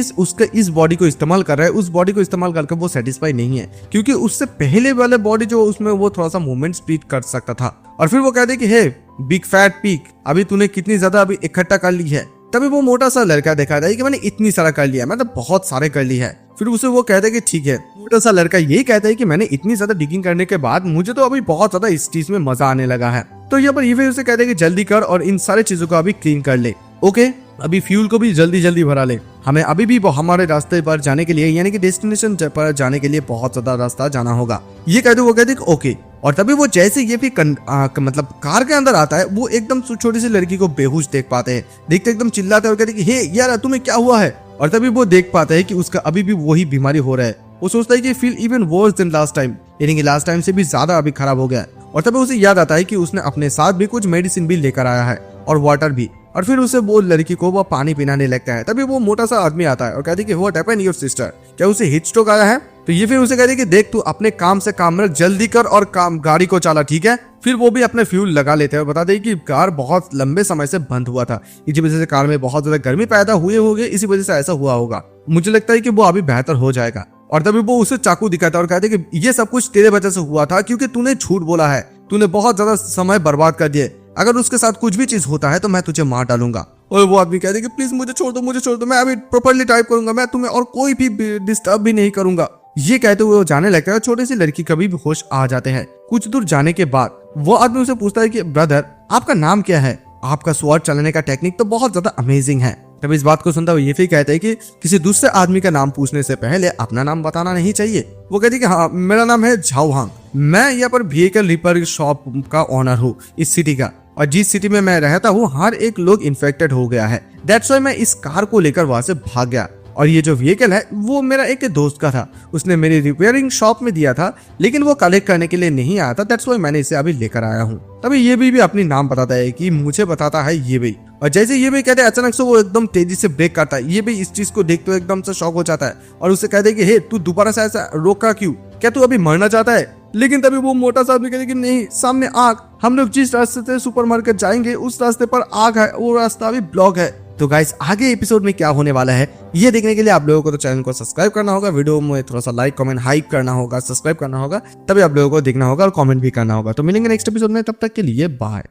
इस बॉडी को इस्तेमाल कर रहा है, उस बॉडी को इस्तेमाल करके वो सेटिस्फाई नहीं है क्योंकि उससे पहले वाले बॉडी जो उसमें वो थोड़ा सा मूवमेंट स्पीड कर सकता था। और फिर वो कहते हैं कि हे बिग फैट पीक, अभी तूने कितनी ज्यादा अभी इकट्ठा कर ली है। तभी वो मोटा सा लड़का दिखाता है कि मैंने इतनी सारा कर लिया, मतलब बहुत सारे कर ली है। फिर उसे वो कहता है कि ठीक है। मोटा सा लड़का ये कहता है कि मैंने इतनी ज्यादा डिगिंग करने के बाद मुझे तो अभी बहुत ज्यादा इस चीज में मजा आने लगा है। तो यहाँ पर ये फिर उसे कहते हैं कि जल्दी कर और इन सारे चीजों को अभी क्लीन कर ले। ओके, अभी फ्यूल को भी जल्दी भरा ले, हमें अभी भी हमारे रास्ते पर जाने के लिए यानी कि डेस्टिनेशन पर जाने के लिए बहुत ज्यादा रास्ता जाना होगा। ये कहते वो कहते ओके। और तभी वो जैसे ये भी मतलब कार के अंदर आता है, वो एकदम छोटी सी लड़की को बेहोश देख पाते हैं। देखते एकदम चिल्लाते हैं और कहते कि हे यार तुम्हें क्या हुआ है। और तभी वो देख पाता है कि उसका अभी भी वही बीमारी हो रहा है। वो सोचता है कि feel even worse than last time, यानी कि लास्ट टाइम से भी ज्यादा अभी खराब हो गया। और तभी उसे याद आता है कि उसने अपने साथ भी कुछ मेडिसिन भी लेकर आया है और वाटर भी। और फिर उसे वो लड़की को वो पानी पिलाने लगता है। तभी वो मोटा सा आदमी आता है और कहते है कि व्हाट हैपेंड योर सिस्टर, क्या उसे हीट स्ट्रोक आया है? तो ये फिर उसे कहते है कि देख तू अपने काम से काम रख, जल्दी कर और काम गाड़ी को चला, ठीक है। फिर वो भी अपने फ्यूल लगा लेते हैं और बता दे कि कार बहुत लंबे समय से बंद हुआ था, इसी वजह से कार में बहुत ज्यादा गर्मी पैदा हुए होंगे, इसी वजह से ऐसा हुआ होगा। मुझे लगता है कि वो अभी बेहतर हो जाएगा। और तभी वो उसे चाकू दिखाता है और कहते कि ये सब कुछ तेरे वजह से हुआ था क्योंकि तूने झूठ बोला है, तूने बहुत ज्यादा समय बर्बाद कर दिए। अगर उसके साथ कुछ भी चीज होता है तो मैं तुझे मार डालूंगा। और वो आदमी कहते कि प्लीज मुझे छोड़ दो, मैं अभी प्रॉपर्ली टाइप करूंगा, मैं तुम्हें और कोई भी डिस्टर्ब भी नहीं करूंगा। ये कहते हुए वो जाने लगता है। छोटी सी लड़की कभी भी होश आ जाते हैं। कुछ दूर जाने के बाद वो आदमी उसे पूछता है कि ब्रदर आपका नाम क्या है? आपका स्वॉर्ड चलाने का टेक्निक तो बहुत ज्यादा अमेजिंग है। तब इस बात को सुनता हुआ ये फिर कहते हैं कि किसी दूसरे आदमी का नाम पूछने से पहले अपना नाम बताना नहीं चाहिए। वो कहती कि हाँ मेरा नाम है झाओ हांग, मैं यहाँ पर व्हीकल रिपेयर शॉप का ऑनर हूँ इस सिटी का, और जिस सिटी में मैं रहता हूँ हर एक लोग इन्फेक्टेड हो गया है। दैट्स व्हाई मैं इस कार को लेकर वहां से भाग गया। और ये जो व्हीकल है वो मेरा एक दोस्त का था, उसने मेरी रिपेयरिंग शॉप में दिया था, लेकिन वो कलेक्ट करने के लिए नहीं आया था। दैट्स व्हाई मैंने इसे अभी लेकर आया हूँ। तभी ये भी अपनी नाम बताता है कि मुझे बताता है ये भी। और जैसे ये भी कहते हैं अचानक से वो एकदम तेजी से ब्रेक करता है। ये भी इस चीज को देखते हुए एकदम से शॉक हो जाता है और उसे कहते हैं कि हे तू दोबारा से ऐसा रोका क्यों, क्या तू अभी मरना चाहता है? लेकिन तभी वो मोटा सा आदमी कहते कि नहीं, सामने आग, हम लोग जिस रास्ते से सुपरमार्केट जाएंगे उस रास्ते पर आग है, वो रास्ता अभी ब्लॉक है। तो गाइस आगे एपिसोड में क्या होने वाला है ये देखने के लिए आप लोगों को तो चैनल को सब्सक्राइब करना होगा, वीडियो में थोड़ा सा लाइक कमेंट हाइप करना होगा, सब्सक्राइब करना होगा, तभी आप लोगों को देखना होगा और कमेंट भी करना होगा। तो मिलेंगे नेक्स्ट एपिसोड में, तब तक के लिए बाय।